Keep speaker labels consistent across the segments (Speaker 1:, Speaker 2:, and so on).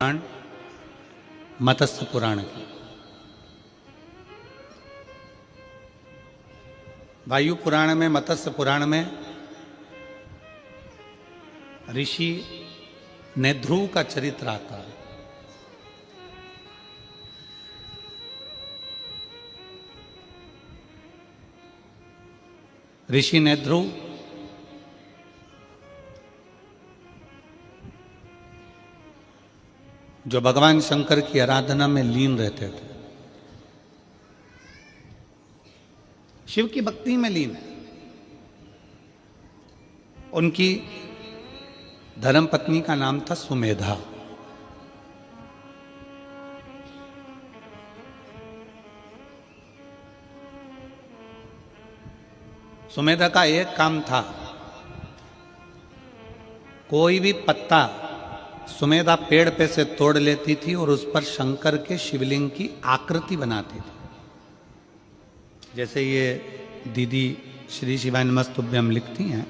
Speaker 1: पुराण मत्स्य पुराण की। वायु पुराण में, मत्स्य पुराण में ऋषि नेध्रुव का चरित्र आता है। ऋषि नेध्रुव जो भगवान शंकर की आराधना में लीन रहते थे, शिव की भक्ति में लीन है। उनकी धर्मपत्नी का नाम था सुमेधा। सुमेधा का एक काम था, कोई भी पत्ता सुमेधा पेड़ पे से तोड़ लेती थी और उस पर शंकर के शिवलिंग की आकृति बनाती थी। जैसे ये दीदी श्री शिवाय नमस्तुभ्यम लिखती हैं,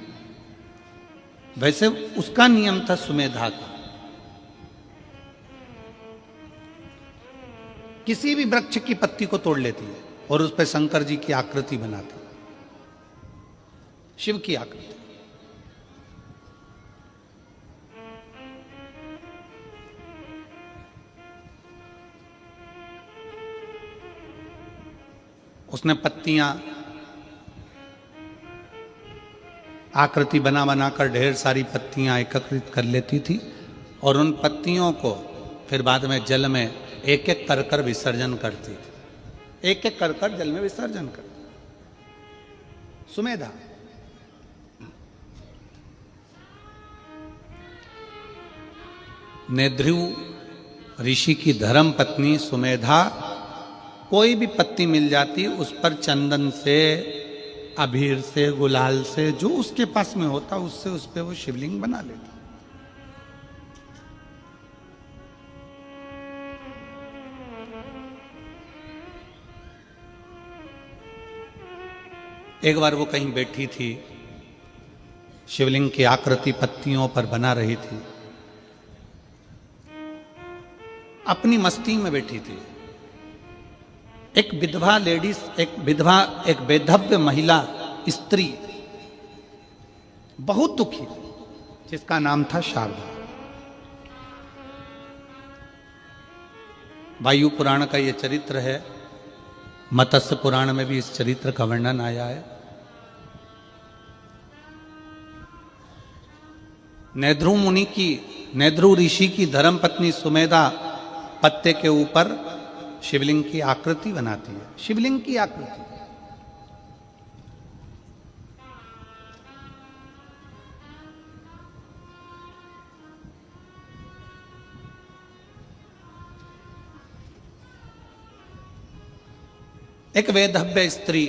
Speaker 1: वैसे उसका नियम था सुमेधा का। किसी भी वृक्ष की पत्ती को तोड़ लेती है और उस पर शंकर जी की आकृति बनाती, शिव की आकृति। उसने पत्तियां आकृति बना बनाकर ढेर सारी पत्तियां एकत्रित कर लेती थी और उन पत्तियों को फिर बाद में जल में एक एक कर कर विसर्जन करती थी। एक एक कर कर जल में विसर्जन करती सुमेधा। नेध्रुव ऋषि की धर्म पत्नी सुमेधा कोई भी पत्ती मिल जाती, उस पर चंदन से, अबीर से, गुलाल से, जो उसके पास में होता उससे उस पे वो शिवलिंग बना लेती। एक बार वो कहीं बैठी थी, शिवलिंग की आकृति पत्तियों पर बना रही थी, अपनी मस्ती में बैठी थी। एक विधवा लेडीज, एक बेधव्य महिला स्त्री बहुत दुखी, जिसका नाम था शारदा। वायु पुराण का यह चरित्र है, मत्स्य पुराण में भी इस चरित्र का वर्णन आया है। नेध्रुव ऋषि की धर्मपत्नी सुमेधा पत्ते के ऊपर शिवलिंग की आकृति बनाती है। शिवलिंग की आकृति। एक वेधव्य स्त्री,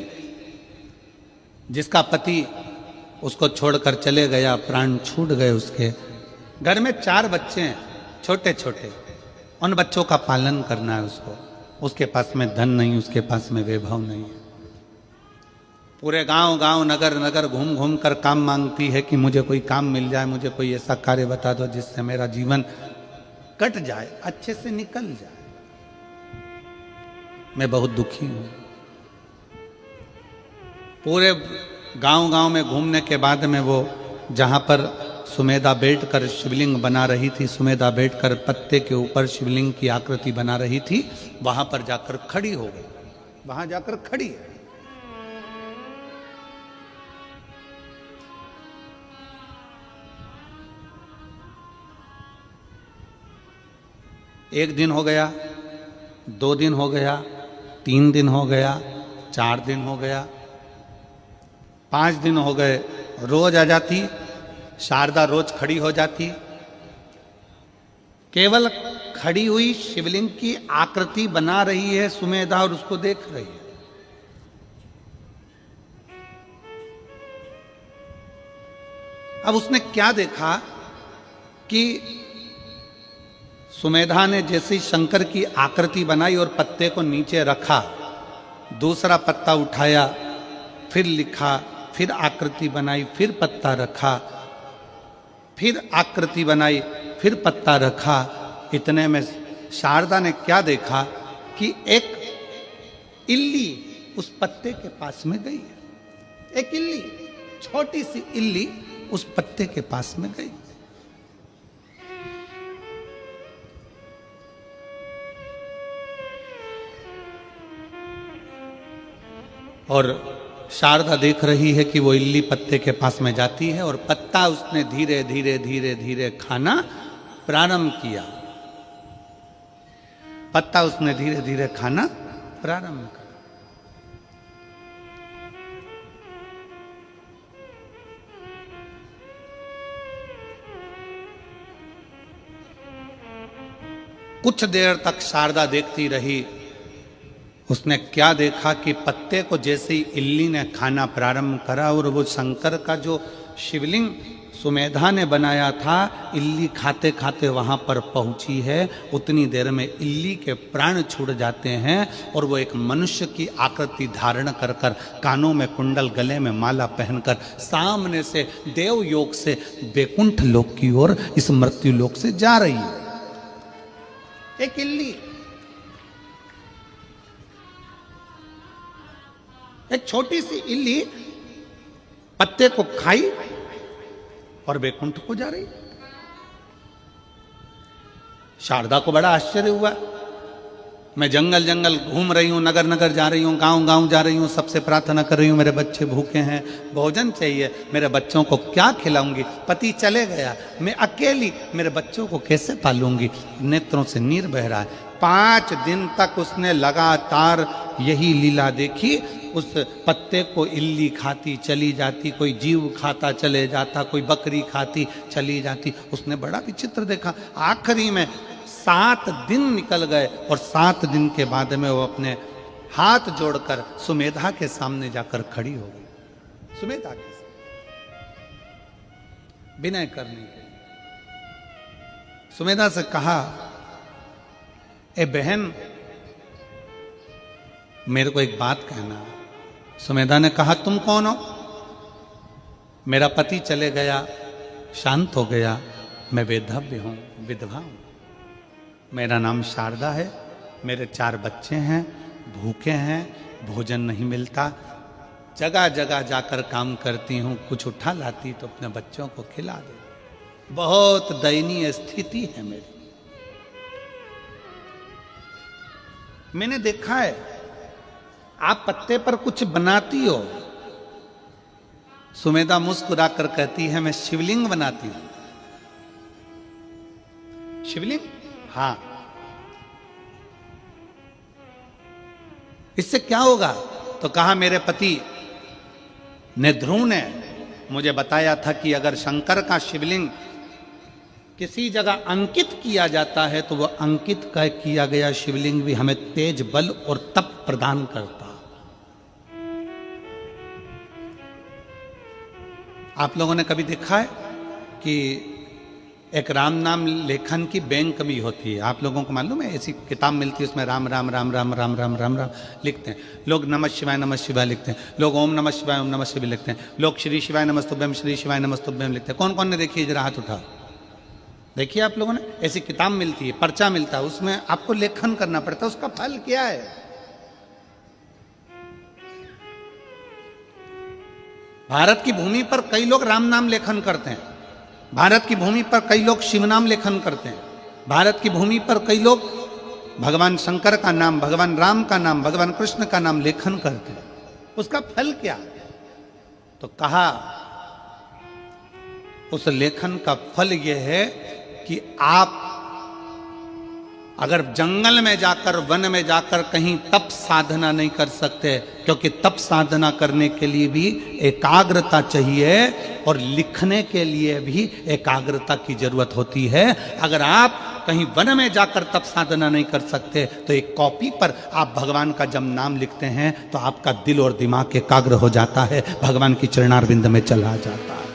Speaker 1: जिसका पति उसको छोड़कर चले गया, प्राण छूट गए उसके। घर में 4 बच्चे हैं, छोटे छोटे। उन बच्चों का पालन करना है उसको। उसके पास में धन नहीं, उसके पास में वैभव नहीं है। पूरे गांव नगर नगर घूम घूम कर काम मांगती है कि मुझे कोई काम मिल जाए, मुझे कोई ऐसा कार्य बता दो जिससे मेरा जीवन कट जाए, अच्छे से निकल जाए। मैं बहुत दुखी हूं। पूरे गांव में घूमने के बाद में वो जहां पर सुमेधा बैठकर शिवलिंग बना रही थी, सुमेधा बैठकर पत्ते के ऊपर शिवलिंग की आकृति बना रही थी, वहां पर जाकर खड़ी हो गई। वहां जाकर खड़ी है। एक दिन हो गया, 2 दिन हो गया, 3 दिन हो गया, 4 दिन हो गया, 5 दिन हो गए। रोज आ जाती शारदा, रोज खड़ी हो जाती। केवल खड़ी हुई शिवलिंग की आकृति बना रही है सुमेधा और उसको देख रही है। अब उसने क्या देखा कि सुमेधा ने जैसे शंकर की आकृति बनाई और पत्ते को नीचे रखा, दूसरा पत्ता उठाया, फिर लिखा, फिर आकृति बनाई, फिर पत्ता रखा, फिर आकृति बनाई, फिर पत्ता रखा। इतने में शारदा ने क्या देखा कि एक इल्ली उस पत्ते के पास में गई है। एक इल्ली, छोटी सी इल्ली उस पत्ते के पास में गई। और शारदा देख रही है कि वो इल्ली पत्ते के पास में जाती है और पत्ता उसने धीरे धीरे धीरे धीरे खाना प्रारंभ किया। पत्ता उसने धीरे धीरे खाना प्रारंभ किया। कुछ देर तक शारदा देखती रही। उसने क्या देखा कि पत्ते को जैसे ही इल्ली ने खाना प्रारंभ करा और वो शंकर का जो शिवलिंग सुमेधा ने बनाया था, इल्ली खाते खाते वहां पर पहुंची है। उतनी देर में इल्ली के प्राण छूट जाते हैं और वो एक मनुष्य की आकृति धारण कर कर, कानों में कुंडल, गले में माला पहनकर सामने से देव योग से बैकुंठ लोक की ओर, इस मृत्यु लोक से जा रही है। एक इल्ली, एक छोटी सी इल्ली पत्ते को खाई और बैकुंठ को जा रही। शारदा को बड़ा आश्चर्य हुआ। मैं जंगल जंगल घूम रही हूं, नगर नगर जा रही हूं, गांव गांव जा रही हूं, सबसे प्रार्थना कर रही हूं, मेरे बच्चे भूखे हैं, भोजन चाहिए, मेरे बच्चों को क्या खिलाऊंगी? पति चले गया, मैं अकेली मेरे बच्चों को कैसे पालूंगी? नेत्रों से नीर बह रहा है। 5 दिन तक उसने लगातार यही लीला देखी। उस पत्ते को इल्ली खाती चली जाती, कोई जीव खाता चले जाता, कोई बकरी खाती चली जाती। उसने बड़ा विचित्र देखा। आखिरी में 7 दिन निकल गए और 7 दिन के बाद में वो अपने हाथ जोड़कर सुमेधा के सामने जाकर खड़ी हो गई। सुमेधा के सामने विनय करने के लिए सुमेधा से कहा, ए बहन, मेरे को एक बात कहना। सुमेधा ने कहा, तुम कौन हो? मेरा पति चले गया, शांत हो गया, मैं वेधव्य हूं, विधवा हूं। मेरा नाम शारदा है, मेरे 4 बच्चे हैं, भूखे हैं, भोजन नहीं मिलता, जगह जगह जाकर काम करती हूं, कुछ उठा लाती तो अपने बच्चों को खिला दे। बहुत दयनीय स्थिति है मेरी। मैंने देखा है आप पत्ते पर कुछ बनाती हो। सुमेधा मुस्कुरा कर कहती है, मैं शिवलिंग बनाती हूं। शिवलिंग? हाँ। इससे क्या होगा? तो कहा, मेरे पति ने, ध्रुव ने मुझे बताया था कि अगर शंकर का शिवलिंग किसी जगह अंकित किया जाता है तो वह अंकित का किया गया शिवलिंग भी हमें तेज बल और तप प्रदान करता। आप लोगों ने कभी देखा है कि एक राम नाम लेखन की बैंक भी होती है? आप लोगों को मालूम है? ऐसी किताब मिलती है, उसमें राम राम राम राम राम राम राम राम लिखते हैं लोग। नमः शिवाय लिखते हैं लोग। ओम नमः शिवाय लिखते हैं लोग। श्री शिवाय नमस्तुभ्यम, श्री शिवाय नमस्तुभ्यम लिखते हैं। कौन कौन ने देखी? जरा हाथ उठाओ। देखिए आप लोगों ने, ऐसी किताब मिलती है, पर्चा मिलता है, उसमें आपको लेखन करना पड़ता है। उसका फल क्या है? भारत की भूमि पर कई लोग राम नाम लेखन करते हैं। भारत की भूमि पर कई लोग शिव नाम लेखन करते हैं। भारत की भूमि पर कई लोग भगवान शंकर का नाम, भगवान राम का नाम, भगवान कृष्ण का नाम लेखन करते हैं। उसका फल क्या? तो कहा, उस लेखन का फल यह है कि आप अगर जंगल में जाकर, वन में जाकर कहीं तप साधना नहीं कर सकते, क्योंकि तप साधना करने के लिए भी एकाग्रता चाहिए और लिखने के लिए भी एकाग्रता की जरूरत होती है। अगर आप कहीं वन में जाकर तप साधना नहीं कर सकते तो एक कॉपी पर आप भगवान का जब नाम लिखते हैं तो आपका दिल और दिमाग एकाग्र हो जाता है, भगवान की चरणारविंद में चला जाता है।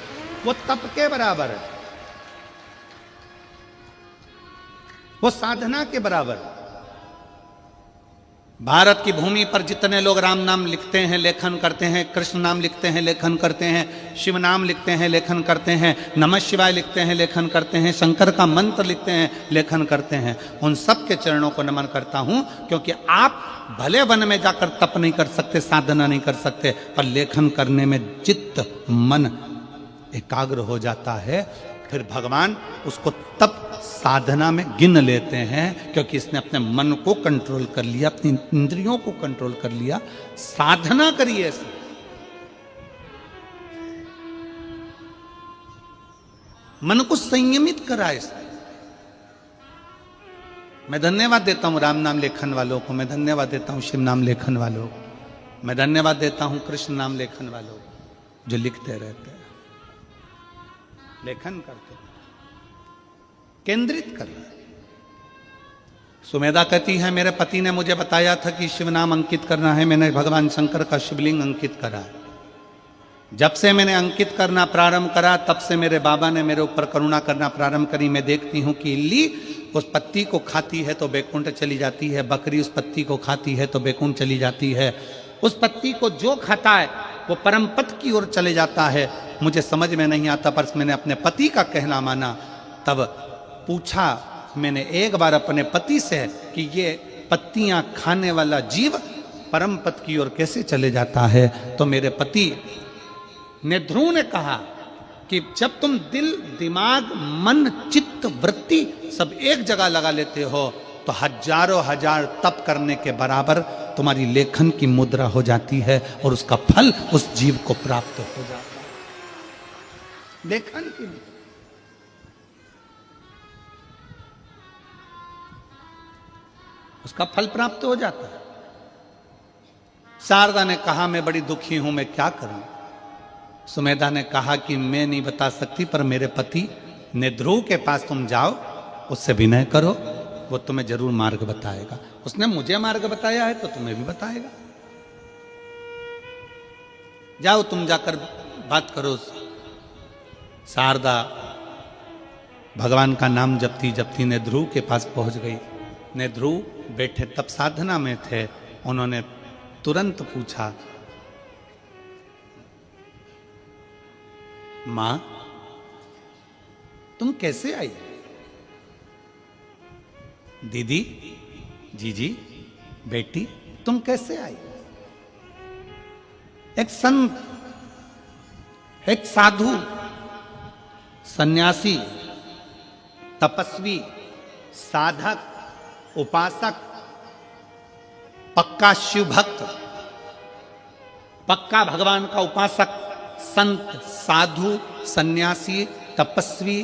Speaker 1: वो तप के बराबर है, वो साधना के बराबर। भारत की भूमि पर जितने लोग राम नाम लिखते हैं, लेखन करते हैं, कृष्ण नाम लिखते हैं, लेखन करते हैं, शिव नाम लिखते हैं, लेखन करते हैं, नमः शिवाय लिखते हैं, लेखन करते हैं, शंकर का मंत्र लिखते हैं, लेखन करते हैं, उन सब के चरणों को नमन करता हूं। क्योंकि आप भले वन में जाकर तप नहीं कर सकते, साधना नहीं कर सकते, पर लेखन करने में चित्त मन एकाग्र हो जाता है, फिर भगवान उसको तप साधना में गिन लेते हैं। क्योंकि इसने अपने मन को कंट्रोल कर लिया, अपनी इंद्रियों को कंट्रोल कर लिया। साधना करिए इसने। मन को संयमित करा इसने। मैं धन्यवाद देता हूं राम नाम लेखन वालों को, मैं धन्यवाद देता हूं शिव नाम लेखन वालों को, मैं धन्यवाद देता हूं कृष्ण नाम लेखन वालों को, जो लिखते रहते हैं, लेखन करते, केंद्रित कर रहे। सुमेधा कहती है मेरे पति ने मुझे बताया था कि शिव नाम अंकित करना है, मैंने भगवान शंकर का शिवलिंग अंकित करा। जब से मैंने अंकित करना प्रारंभ करा, तब से मेरे बाबा ने मेरे ऊपर करुणा करना प्रारंभ करी। मैं देखती हूं कि इल्ली उस पत्ती को खाती है तो बैकुंठ चली जाती है, बकरी उस पत्ती को खाती है तो बैकुंठ चली जाती है। उस पत्ती को जो खाता है वो परम पद की ओर चले जाता है। मुझे समझ में नहीं आता, पर मैंने अपने पति का कहना माना। तब पूछा मैंने एक बार अपने पति से कि ये पत्तियां खाने वाला जीव परम पद की ओर कैसे चले जाता है? तो मेरे पति ने ध्रुव ने कहा कि जब तुम दिल, दिमाग, मन, चित्त, वृत्ति सब एक जगह लगा लेते हो तो हजारों हजार तप करने के बराबर तुम्हारी लेखन की मुद्रा हो जाती है और उसका फल उस जीव को प्राप्त हो जाता है। लेखन की उसका फल प्राप्त हो जाता है। शारदा ने कहा मैं बड़ी दुखी हूं, मैं क्या करूं? सुमेधा ने कहा कि मैं नहीं बता सकती, पर मेरे पति ने ध्रुव के पास तुम जाओ, उससे विनय करो, वो तुम्हें जरूर मार्ग बताएगा। उसने मुझे मार्ग बताया है तो तुम्हें भी बताएगा। जाओ तुम जाकर बात करो। शारदा भगवान का नाम जपती जपती ने ध्रुव के पास पहुंच गई। ने ध्रुव बैठे तप साधना में थे। उन्होंने तुरंत पूछा, मां तुम कैसे आई? दीदी, जीजी, बेटी तुम कैसे आई? एक संत, एक साधु, सन्यासी, तपस्वी, साधक, उपासक, पक्का शिव भक्त, पक्का भगवान का उपासक, संत, साधु, सन्यासी, तपस्वी,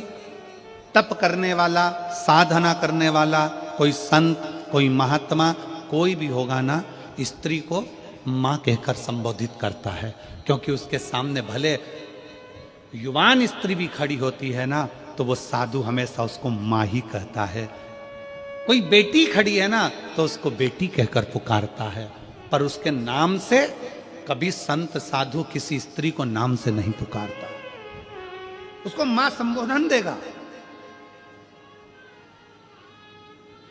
Speaker 1: तप करने वाला, साधना करने वाला, कोई संत, कोई महात्मा, कोई भी होगा ना, स्त्री को मां कहकर संबोधित करता है। क्योंकि उसके सामने भले युवान स्त्री भी खड़ी होती है ना, तो वो साधु हमेशा उसको मां ही कहता है। कोई बेटी खड़ी है ना, तो उसको बेटी कहकर पुकारता है। पर उसके नाम से कभी संत साधु किसी स्त्री को नाम से नहीं पुकारता, उसको मां संबोधन देगा।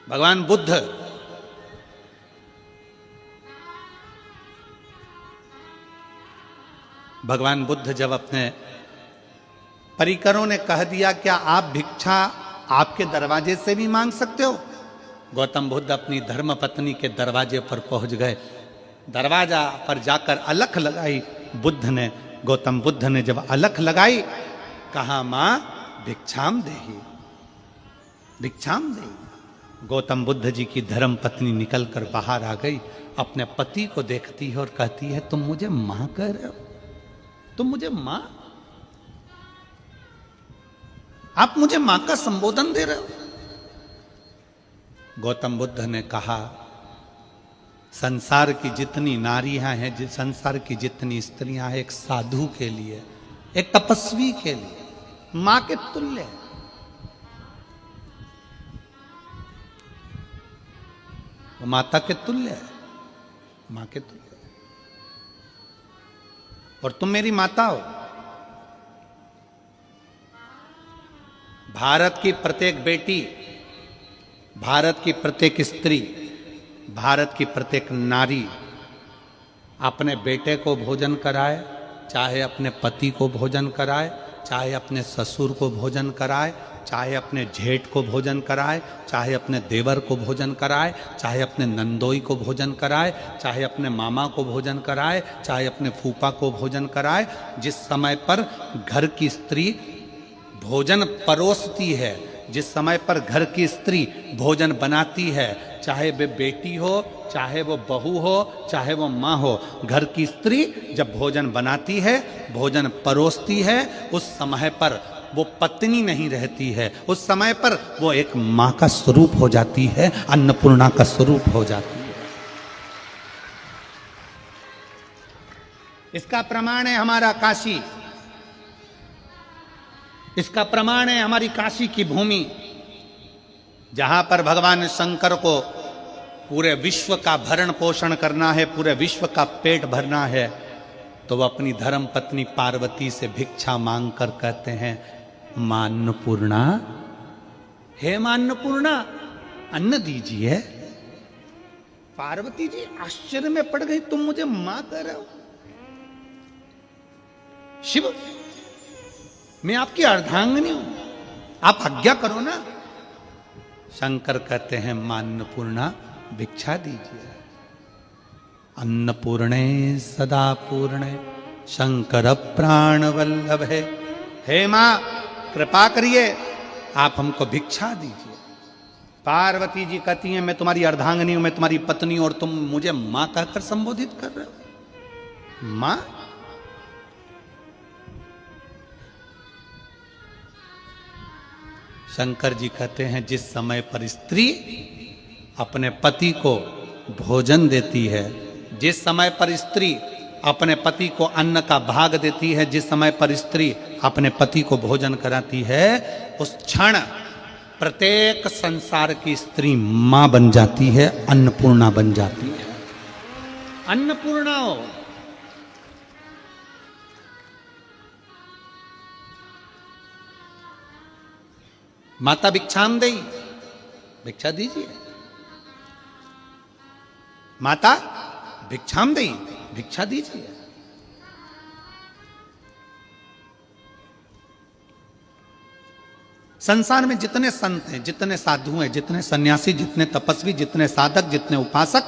Speaker 1: भगवान बुद्ध जब अपने परिकरों ने कह दिया क्या आप भिक्षा आपके दरवाजे से भी मांग सकते हो? गौतम बुद्ध अपनी धर्म पत्नी के दरवाजे पर पहुंच गए। दरवाजा पर जाकर अलख लगाई बुद्ध ने। गौतम बुद्ध ने जब अलख लगाई, कहा मां भिक्षाम देही, भिक्षाम देही। गौतम बुद्ध जी की धर्म पत्नी निकलकर बाहर आ गई, अपने पति को देखती है और कहती है तुम मुझे मां कह रहे हो? तुम मुझे मां, आप मुझे मां का संबोधन दे रहे हो? गौतम बुद्ध ने कहा संसार की जितनी नारियां हैं, संसार की जितनी स्त्रियां हैं, एक साधु के लिए, एक तपस्वी के लिए मां के तुल्य है। वो माता के तुल्य है, मां के तुल्य है। और तुम मेरी माता हो। भारत की प्रत्येक बेटी, भारत की प्रत्येक स्त्री भारत की प्रत्येक नारी अपने बेटे को भोजन कराए, चाहे अपने पति को भोजन कराए, चाहे अपने ससुर को भोजन कराए, चाहे अपने जेठ को भोजन कराए, चाहे अपने देवर को भोजन कराए, चाहे अपने नंदोई को भोजन कराए, चाहे अपने मामा को भोजन कराए, चाहे अपने फूफा को भोजन कराए। जिस समय पर घर की स्त्री भोजन परोसती है, जिस समय पर घर की स्त्री भोजन बनाती है, चाहे वे बेटी हो, चाहे वो बहू हो, चाहे वो माँ हो, घर की स्त्री जब भोजन बनाती है, भोजन परोसती है, उस समय पर वो पत्नी नहीं रहती है, उस समय पर वो एक माँ का स्वरूप हो जाती है, अन्नपूर्णा का स्वरूप हो जाती है। इसका प्रमाण है हमारा काशी, इसका प्रमाण है हमारी काशी की भूमि, जहां पर भगवान शंकर को पूरे विश्व का भरण पोषण करना है, पूरे विश्व का पेट भरना है, तो वह अपनी धर्म पत्नी पार्वती से भिक्षा मांग कर कहते हैं, मां अन्नपूर्णा, हे मां अन्नपूर्णा, अन्न दीजिए। पार्वती जी आश्चर्य में पड़ गई, तुम मुझे मां कह रहे हो? शिव, मैं आपकी अर्धांगिनी हूं, आप आज्ञा करो ना। शंकर कहते हैं, मां अन्नपूर्णा भिक्षा दीजिए। अन्नपूर्णे सदा पूर्णे शंकर प्राण वल्लभ है, हे मां कृपा करिए, आप हमको भिक्षा दीजिए। पार्वती जी कहती हैं, मैं तुम्हारी अर्धांगिनी हूं, मैं तुम्हारी पत्नी, और तुम मुझे मां कहकर संबोधित कर रहे हो? मां? शंकर जी कहते हैं, जिस समय पर स्त्री अपने पति को भोजन देती है, जिस समय पर स्त्री अपने पति को अन्न का भाग देती है, जिस समय पर स्त्री अपने पति को भोजन कराती है, उस क्षण प्रत्येक संसार की स्त्री मां बन जाती है, अन्नपूर्णा बन जाती है। अन्नपूर्णा हो। माता भिक्षाम देई, भिक्षा दीजिए। माता भिक्षाम देई, भिक्षा दीजिए। संसार में जितने संत हैं, जितने साधु हैं, जितने सन्यासी, जितने तपस्वी, जितने साधक, जितने उपासक,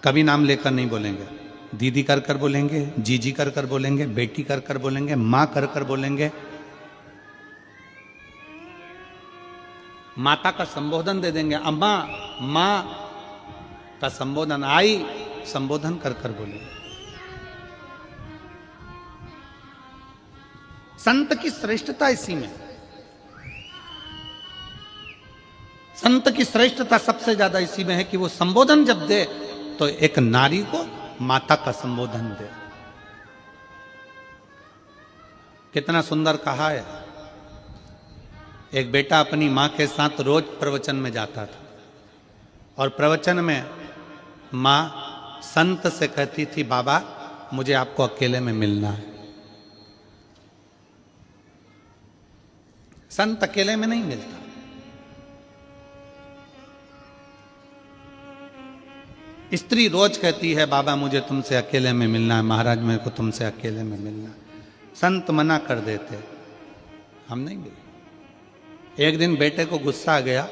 Speaker 1: कभी नाम लेकर नहीं बोलेंगे। दीदी कर कर बोलेंगे, जीजी कर कर बोलेंगे, बेटी कर कर बोलेंगे, मां कर कर बोलेंगे। माता का संबोधन दे देंगे, अम्मा, मां का संबोधन, आई संबोधन कर कर बोलेंगे। संत की श्रेष्ठता इसी में, संत की श्रेष्ठता सबसे ज्यादा इसी में है कि वो संबोधन जब दे तो एक नारी को माता का संबोधन दे। कितना सुंदर कहा है। एक बेटा अपनी मां के साथ रोज प्रवचन में जाता था, और प्रवचन में मां संत से कहती थी, बाबा मुझे आपको अकेले में मिलना है। संत अकेले में नहीं मिलता। स्त्री रोज कहती है, बाबा मुझे तुमसे अकेले में मिलना है, महाराज मेरे को तुमसे अकेले में मिलना है। संत मना कर देते, हम नहीं मिले। एक दिन बेटे को गुस्सा आ गया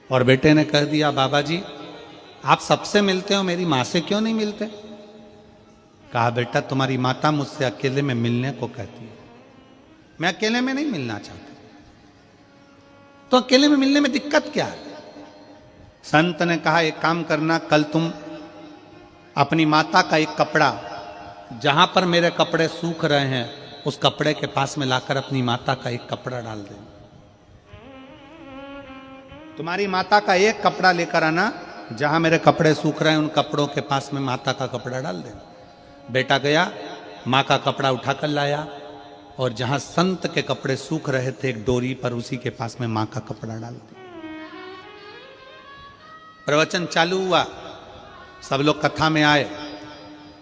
Speaker 1: और बेटे ने कह दिया, बाबा जी आप सबसे मिलते हो, मेरी मां से क्यों नहीं मिलते? कहा, बेटा तुम्हारी माता मुझसे अकेले में मिलने को कहती है, मैं अकेले में नहीं मिलना चाहता। तो अकेले में मिलने में दिक्कत क्या है? संत ने कहा, एक काम करना, कल तुम अपनी माता का एक कपड़ा, जहां पर मेरे कपड़े सूख रहे हैं उस कपड़े के पास में लाकर अपनी माता का एक कपड़ा डाल दे। तुम्हारी माता का एक कपड़ा लेकर आना, जहां मेरे कपड़े सूख रहे हैं उन कपड़ों के पास में माता का कपड़ा डाल दे। बेटा गया, मां का कपड़ा उठाकर लाया, और जहां संत के कपड़े सूख रहे थे एक डोरी पर, उसी के पास में मां का कपड़ा डाल दिया। प्रवचन चालू हुआ, सब लोग कथा में आए।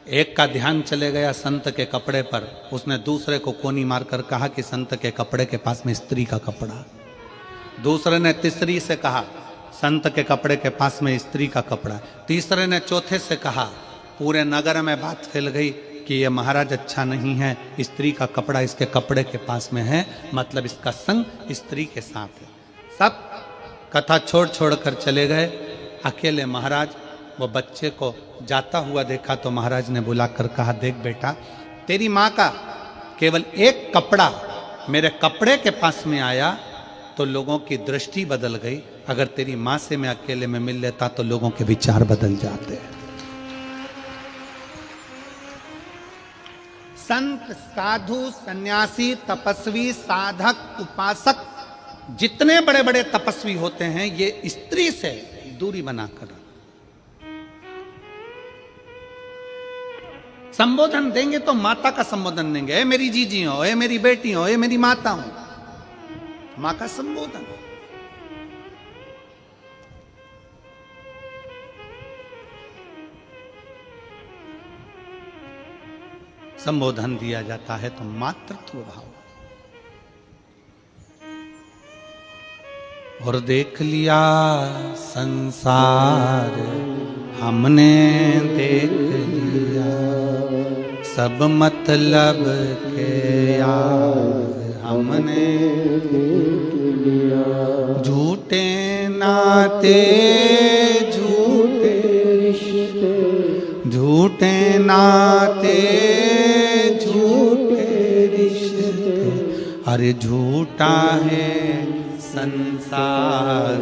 Speaker 1: एक का ध्यान चले गया संत के कपड़े पर, उसने दूसरे को कोनी मारकर कहा कि संत के कपड़े के पास में स्त्री का कपड़ा। दूसरे ने तीसरी से कहा, संत के कपड़े के पास में स्त्री का कपड़ा। तीसरे ने चौथे से कहा, पूरे नगर में बात फैल गई कि ये महाराज अच्छा नहीं है, स्त्री का कपड़ा इसके कपड़े के पास में है, मतलब इसका संग स्त्री के साथ है। सब कथा छोड़ छोड़ कर चले गए। अकेले महाराज वो बच्चे को जाता हुआ देखा तो महाराज ने बुलाकर कहा, देख बेटा, तेरी माँ का केवल एक कपड़ा मेरे कपड़े के पास में आया तो लोगों की दृष्टि बदल गई। अगर तेरी माँ से मैं अकेले में मिल लेता तो लोगों के विचार बदल जाते हैं। संत, साधु, सन्यासी, तपस्वी, साधक, उपासक, जितने बड़े बड़े तपस्वी होते हैं, ये स्त्री से दूरी बनाकर संबोधन देंगे तो माता का संबोधन देंगे, ए मेरी जीजी हो, ए मेरी बेटी हो, ए मेरी माता हो, मां का संबोधन। संबोधन दिया जाता है तो मातृत्व भाव। और देख लिया संसार हमने देख लिया, सब मतलब के यार हमने देख लिया, झूठे नाते झूठे रिश्ते, झूठे नाते झूठे रिश्ते, अरे झूठा है संसार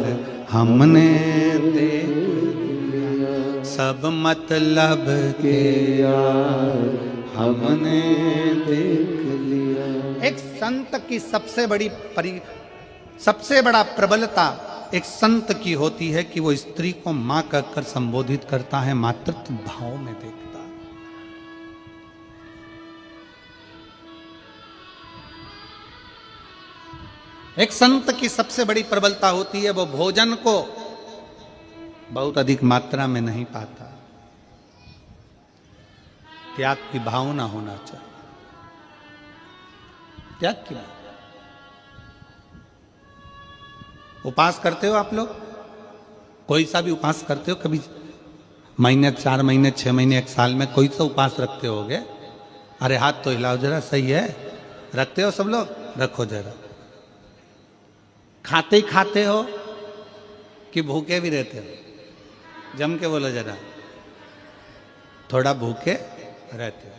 Speaker 1: हमने देख लिया, सब मतलब के यार हमने देख लिया। एक संत की सबसे बड़ा प्रबलता एक संत की होती है कि वो स्त्री को मां कहकर संबोधित करता है, मातृत्व भाव में देखता है। एक संत की सबसे बड़ी प्रबलता होती है वो भोजन को बहुत अधिक मात्रा में नहीं पाता, त्याग की भावना होना चाहिए, त्याग की भावना। उपास करते हो आप लोग? कोई सा भी उपास करते हो? कभी महीने, 4 महीने, 6 महीने, 1 साल में कोई सा उपास रखते होगे? अरे हाथ तो हिलाओ जरा, सही है, रखते हो सब लोग? रखो जरा। खाते ही खाते हो कि भूखे भी रहते हो? जम के बोलो जरा। थोड़ा भूखे रहते हो।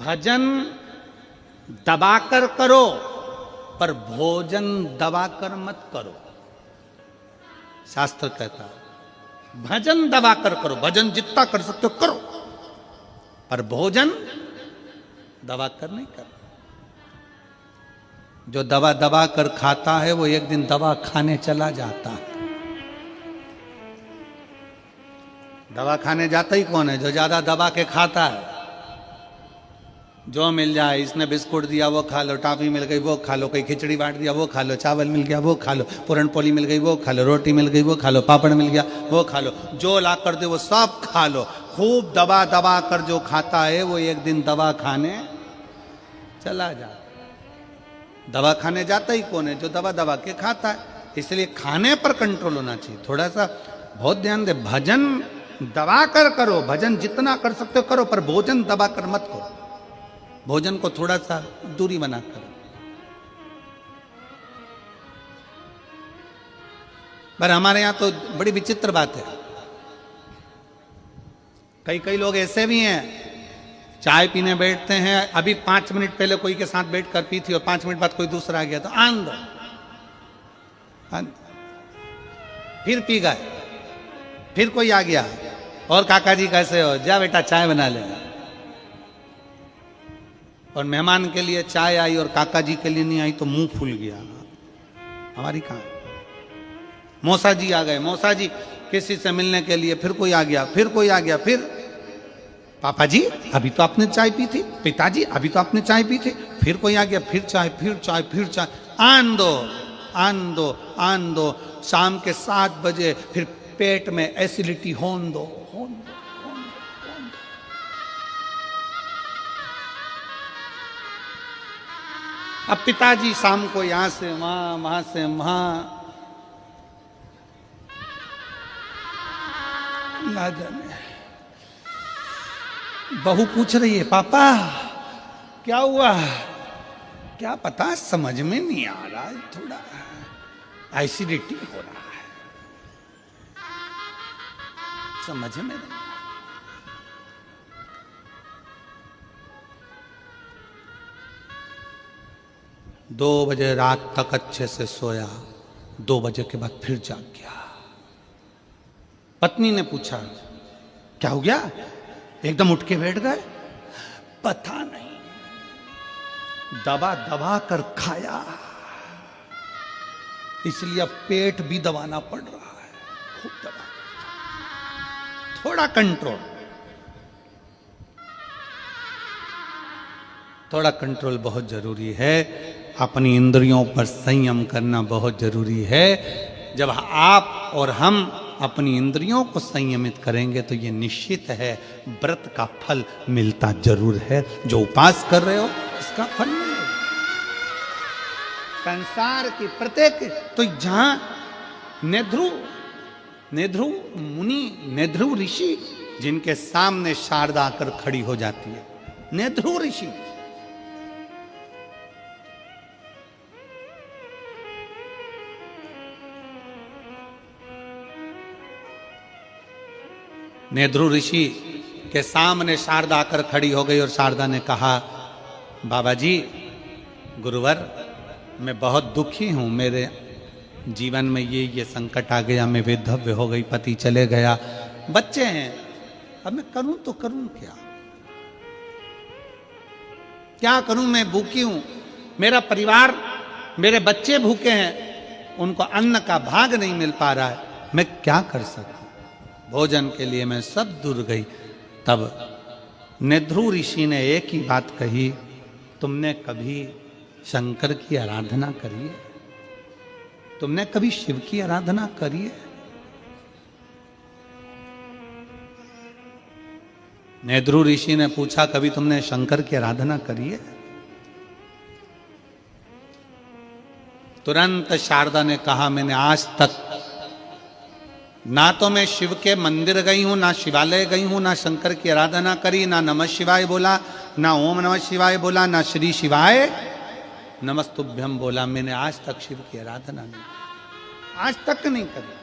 Speaker 1: भजन दबाकर करो पर भोजन दबाकर मत करो, शास्त्र कहता है। भजन दबाकर करो, भजन जितना कर सकते हो करो, पर भोजन दबाकर नहीं करो। जो दबा दबा कर खाता है वो एक दिन दवा खाने चला जाता है। दवा खाने जाता ही कौन है? जो ज्यादा दबा के खाता है। जो मिल जाए, इसने बिस्कुट दिया वो खा लो, टॉफी मिल गई वो खा लो, कोई खिचड़ी बांट दिया वो खा लो, चावल मिल गया वो खा लो, पूरन पोली मिल गई वो खा लो, रोटी मिल गई वो खा लो, पापड़ मिल गया वो खा लो, जो ला कर दे वो सब खा लो। खूब दबा दबा कर जो खाता है वो एक दिन दवा खाने चला जाता। दवा खाने जाता ही कौन है? जो दवा दबा के खाता है। इसलिए खाने पर कंट्रोल होना चाहिए। थोड़ा सा बहुत ध्यान दे। भजन दबा कर करो, भजन जितना कर सकते हो करो, पर भोजन दबा कर मत करो। भोजन को थोड़ा सा दूरी बना करो। पर हमारे यहां तो बड़ी विचित्र बात है। कई लोग ऐसे भी हैं, चाय पीने बैठते हैं, अभी 5 मिनट पहले कोई के साथ बैठ कर पी थी और 5 मिनट बाद कोई दूसरा आ गया तो आन दो, फिर पी गए, फिर कोई आ गया, और काका जी कैसे हो, जा बेटा चाय बना लेना। और मेहमान के लिए चाय आई और काका जी के लिए नहीं आई तो मुंह फूल गया। हमारी कहां? मौसा जी आ गए, मौसा जी किसी से मिलने के लिए, फिर कोई आ गया, फिर कोई आ गया, फिर पापा जी अभी तो आपने चाय पी थी, पिताजी अभी तो आपने चाय पी थी, फिर कोई आ गया, फिर चाय, फिर चाय, फिर चाय। आन दो, आन दो, आन दो। शाम के 7 बजे फिर पेट में एसिडिटी होन दो, होन दो, होन दो, होन दो। अब पिताजी शाम को यहां से वहां, वहां से वहां, ना जाने बहू पूछ रही है पापा क्या हुआ, क्या पता, समझ में नहीं आ रहा, थोड़ा एसिडिटी हो रहा है, समझ में नहीं। 2 बजे रात तक अच्छे से सोया, 2 बजे के बाद फिर जाग गया। पत्नी ने पूछा क्या हो गया, एकदम उठ के बैठ गए, पता नहीं, दबा दबा कर खाया, इसलिए अब पेट भी दबाना पड़ रहा है, खूब दबा, थोड़ा कंट्रोल, थोड़ा कंट्रोल बहुत जरूरी है। अपनी इंद्रियों पर संयम करना बहुत जरूरी है। जब आप और हम अपनी इंद्रियों को संयमित करेंगे तो ये निश्चित है व्रत का फल मिलता जरूर है। जो उपास कर रहे हो इसका फल मिलेगा। संसार की प्रत्येक, तो जहां नेध्रु मुनि, नेध्रु ऋषि, जिनके सामने शारदा आकर खड़ी हो जाती है, नेध्रु ऋषि, नेध्रु ऋषि के सामने शारदा आकर खड़ी हो गई और शारदा ने कहा, बाबा जी, गुरुवर, मैं बहुत दुखी हूं, मेरे जीवन में ये संकट आ गया, मैं विधव्य हो गई, पति चले गया, बच्चे हैं, अब मैं करूं तो करूं क्या करूं, मैं भूखी हूं, मेरा परिवार, मेरे बच्चे भूखे हैं, उनको अन्न का भाग नहीं मिल पा रहा है, मैं क्या कर सकता, भोजन के लिए मैं सब दूर गई। तब नेध्रु ऋषि ने एक ही बात कही, तुमने कभी शंकर की आराधना करी है? तुमने कभी शिव की आराधना करी है? नेध्रु ऋषि ने पूछा, कभी तुमने शंकर की आराधना करी है? तुरंत शारदा ने कहा, मैंने आज तक ना तो मैं शिव के मंदिर गई हूं, ना शिवालय गई हूं, ना शंकर की आराधना करी, ना नमः शिवाय बोला, ना ओम नमः शिवाय बोला, ना श्री शिवाय नमस्तुभ्यम बोला। मैंने आज तक शिव की आराधना नहीं, आज तक नहीं करी।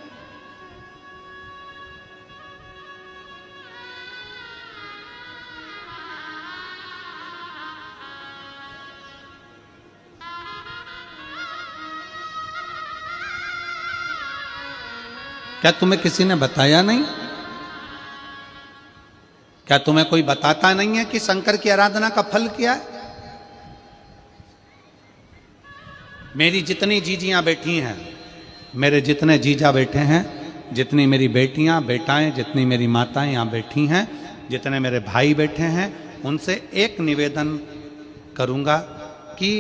Speaker 1: क्या तुम्हें किसी ने बताया नहीं? क्या तुम्हें कोई बताता नहीं है कि शंकर की आराधना का फल क्या है? मेरी जितनी जीजियां बैठी हैं, मेरे जितने जीजा बैठे हैं, जितनी मेरी बेटियां बेटाएं, जितनी मेरी माताएं यहां बैठी हैं, जितने मेरे भाई बैठे हैं, उनसे एक निवेदन करूंगा कि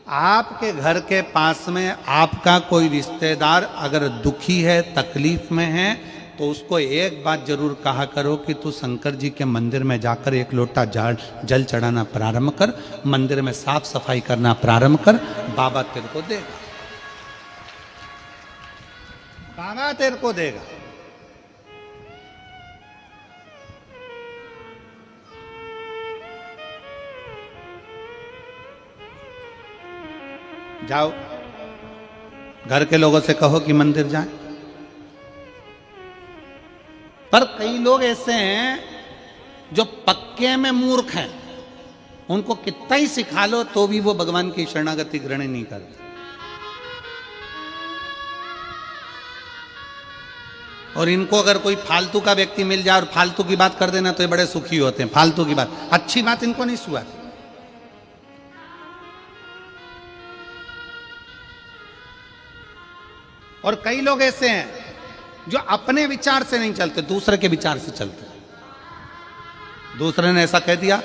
Speaker 1: आपके घर के पास में आपका कोई रिश्तेदार अगर दुखी है, तकलीफ में है, तो उसको एक बात जरूर कहा करो कि तू शंकर जी के मंदिर में जाकर एक लोटा जल चढ़ाना प्रारंभ कर, मंदिर में साफ सफाई करना प्रारंभ कर, बाबा तेरे को देगा, बाबा तेरे को देगा। जाओ, घर के लोगों से कहो कि मंदिर जाएं। पर कई लोग ऐसे हैं जो पक्के में मूर्ख हैं, उनको कितना ही सिखा लो तो भी वो भगवान की शरणागति ग्रहण नहीं करते। और इनको अगर कोई फालतू का व्यक्ति मिल जाए और फालतू की बात कर देना तो ये बड़े सुखी होते हैं। फालतू की बात, अच्छी बात इनको नहीं सुहाती। और कई लोग ऐसे हैं जो अपने विचार से नहीं चलते, दूसरे के विचार से चलते। दूसरे ने ऐसा कह दिया,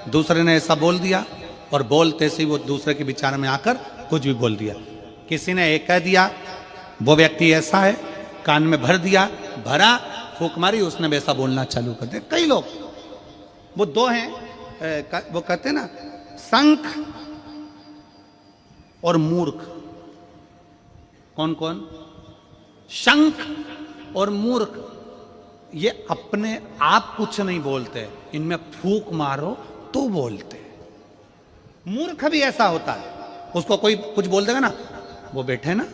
Speaker 1: दूसरे ने ऐसा बोल दिया, और बोलते से ही वो दूसरे के विचार में आकर कुछ भी बोल दिया। किसी ने एक कह दिया, वो व्यक्ति ऐसा है, कान में भर दिया, भरा, फूंक मारी, उसने वैसा बोलना चालू कर दिया। कई लोग, वो दो हैं, वो कहते हैं ना, शंख और मूर्ख। कौन कौन? शंख और मूर्ख। ये अपने आप कुछ नहीं बोलते, इनमें फूंक मारो तो बोलते। मूर्ख भी ऐसा होता है, उसको कोई कुछ बोल देगा ना, वो बैठे हैं ना,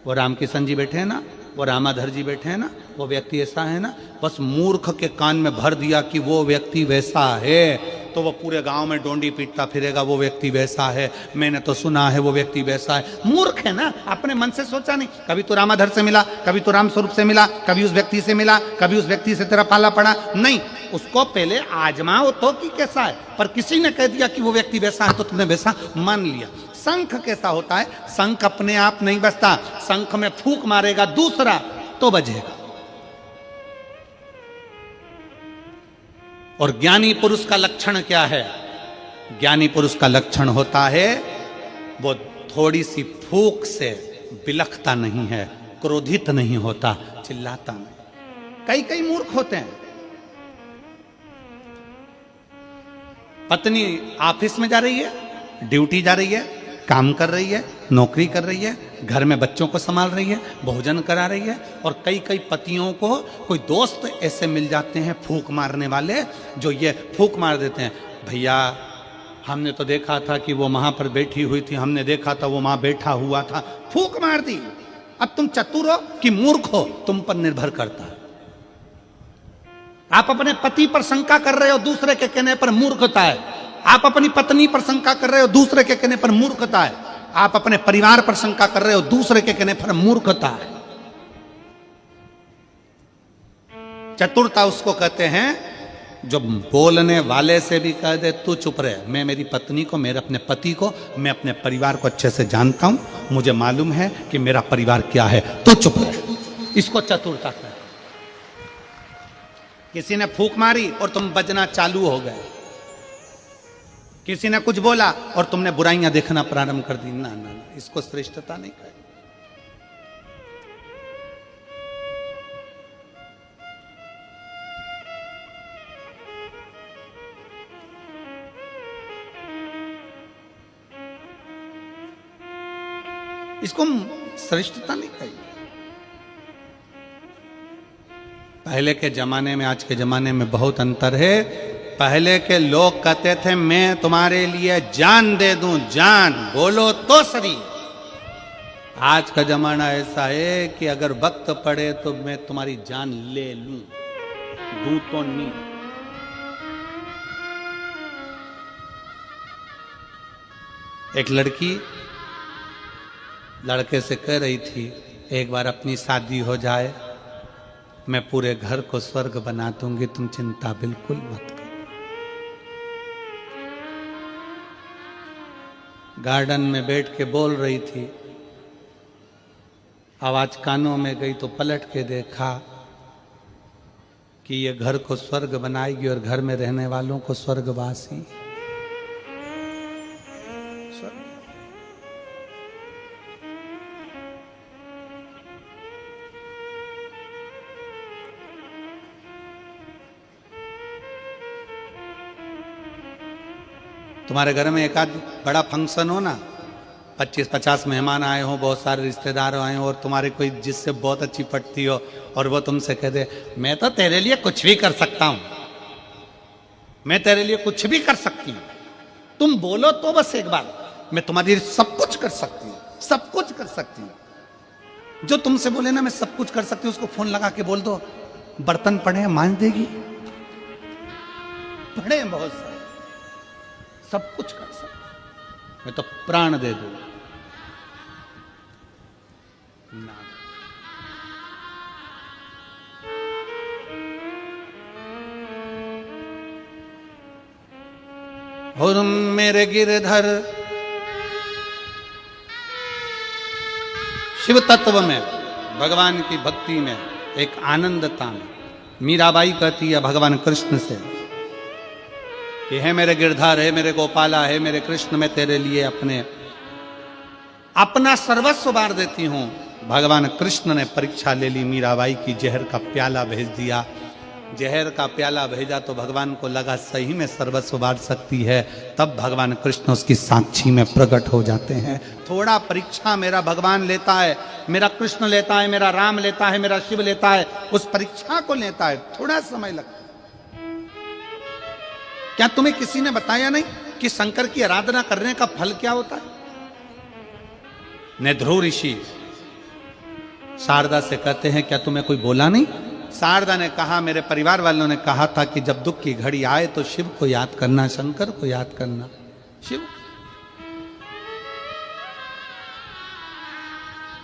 Speaker 1: वो रामकिशन जी बैठे हैं ना, वो रामाधर जी बैठे हैं ना, वो व्यक्ति ऐसा है ना, बस मूर्ख के कान में भर दिया कि वो व्यक्ति वैसा है, तो वो पूरे गांव में डोंडी पीटता फिरेगा, वो व्यक्ति वैसा है, मैंने तो सुना है वो व्यक्ति वैसा है। मूर्ख है ना, अपने मन से सोचा नहीं। कभी तो रामाधर से मिला, कभी तो राम स्वरूप से मिला, कभी उस व्यक्ति से मिला, कभी उस व्यक्ति से तेरा पाला पड़ा नहीं। उसको पहले आजमाओ तो कि कैसा है, पर किसी ने कह दिया कि वो व्यक्ति वैसा है तो तुमने वैसा मान लिया। शंख कैसा होता है? शंख अपने आप नहीं बजता, शंख में फूंक मारेगा दूसरा तो बजेगा। और ज्ञानी पुरुष का लक्षण क्या है? ज्ञानी पुरुष का लक्षण होता है वो थोड़ी सी फूंक से बिलखता नहीं है, क्रोधित नहीं होता, चिल्लाता नहीं। कई कई मूर्ख होते हैं। पत्नी ऑफिस में जा रही है, ड्यूटी जा रही है, काम कर रही है, नौकरी कर रही है, घर में बच्चों को संभाल रही है, भोजन करा रही है, और कई कई पतियों को कोई दोस्त ऐसे मिल जाते हैं फूंक मारने वाले, जो ये फूंक मार देते हैं, भैया हमने तो देखा था कि वो वहां पर बैठी हुई थी, हमने देखा था वो वहां बैठा हुआ था, फूंक मार दी। अब तुम चतुर हो कि मूर्ख हो, तुम पर निर्भर करता है। आप अपने पति पर शंका कर रहे हो, दूसरे के कहने पर मूर्खता है। आप अपनी पत्नी पर शंका कर रहे हो, दूसरे के कहने पर मूर्खता है। आप अपने परिवार पर शंका कर रहे हो, दूसरे के कहने पर मूर्खता है। चतुरता उसको कहते हैं जो बोलने वाले से भी कह दे तू चुप रहे, मैं मेरी पत्नी को, मेरे अपने पति को, मैं अपने परिवार को अच्छे से जानता हूं, मुझे मालूम है कि मेरा परिवार क्या है, तू चुप रहे। इसको चतुरता कहते हैं। किसी ने फूंक मारी और तुम बजना चालू हो गए, किसी ने कुछ बोला और तुमने बुराइयां देखना प्रारंभ कर दी, ना ना ना, इसको श्रेष्ठता नहीं कहे। इसको श्रेष्ठता नहीं कही। पहले के जमाने में आज के जमाने में बहुत अंतर है। पहले के लोग कहते थे मैं तुम्हारे लिए जान दे दूं, जान बोलो तो सही। आज का जमाना ऐसा है कि अगर वक्त पड़े तो मैं तुम्हारी जान ले लूं, दूं तो नहीं। एक लड़की लड़के से कह रही थी एक बार अपनी शादी हो जाए, मैं पूरे घर को स्वर्ग बना दूंगी, तुम चिंता बिल्कुल मत करो। गार्डन में बैठ के बोल रही थी, आवाज कानों में गई तो पलट के देखा कि ये घर को स्वर्ग बनाएगी और घर में रहने वालों को स्वर्गवासी। तुम्हारे घर में एक आध बड़ा फंक्शन हो ना, 25-50 मेहमान आए हो, बहुत सारे रिश्तेदार आए हो, और तुम्हारे कोई जिससे बहुत अच्छी पटती हो और वो तुमसे कह दे मैं तो तेरे लिए कुछ भी कर सकता हूं, मैं तेरे लिए कुछ भी कर सकती हूं, तुम बोलो तो बस एक बार, मैं तुम्हारे लिए सब कुछ कर सकती हूं, सब कुछ कर सकती हूं। जो तुमसे बोले ना मैं सब कुछ कर सकती हूं, उसको फोन लगा के बोल दो बर्तन पड़े हैं मांज देगी। पड़े हैं बहुत सारे, सब कुछ कर सकते, मैं तो प्राण दे दूं ना। और मेरे गिरधर शिव तत्व में, भगवान की भक्ति में, एक आनंदता में, मीराबाई कहती है भगवान कृष्ण से कि है मेरे गिरधर, है मेरे गोपाला, है मेरे कृष्ण, मैं तेरे लिए अपना सर्वस्व बार देती हूं। भगवान कृष्ण ने परीक्षा ले ली, मीराबाई की जहर का प्याला भेज दिया जहर का प्याला भेजा तो भगवान को लगा सही में सर्वस्व बांट सकती है, तब भगवान कृष्ण उसकी साक्षी में प्रकट हो जाते हैं। थोड़ा परीक्षा मेरा भगवान लेता है, मेरा कृष्ण लेता है, मेरा राम लेता है, मेरा शिव लेता है, उस परीक्षा को लेता है, थोड़ा समय लगता है। क्या तुम्हें किसी ने बताया नहीं कि शंकर की आराधना करने का फल क्या होता है? नेध्रु ऋषि शारदा से कहते हैं, क्या तुम्हें कोई बोला नहीं? शारदा ने कहा, मेरे परिवार वालों ने कहा था कि जब दुख की घड़ी आए तो शिव को याद करना, शंकर को याद करना। शिव,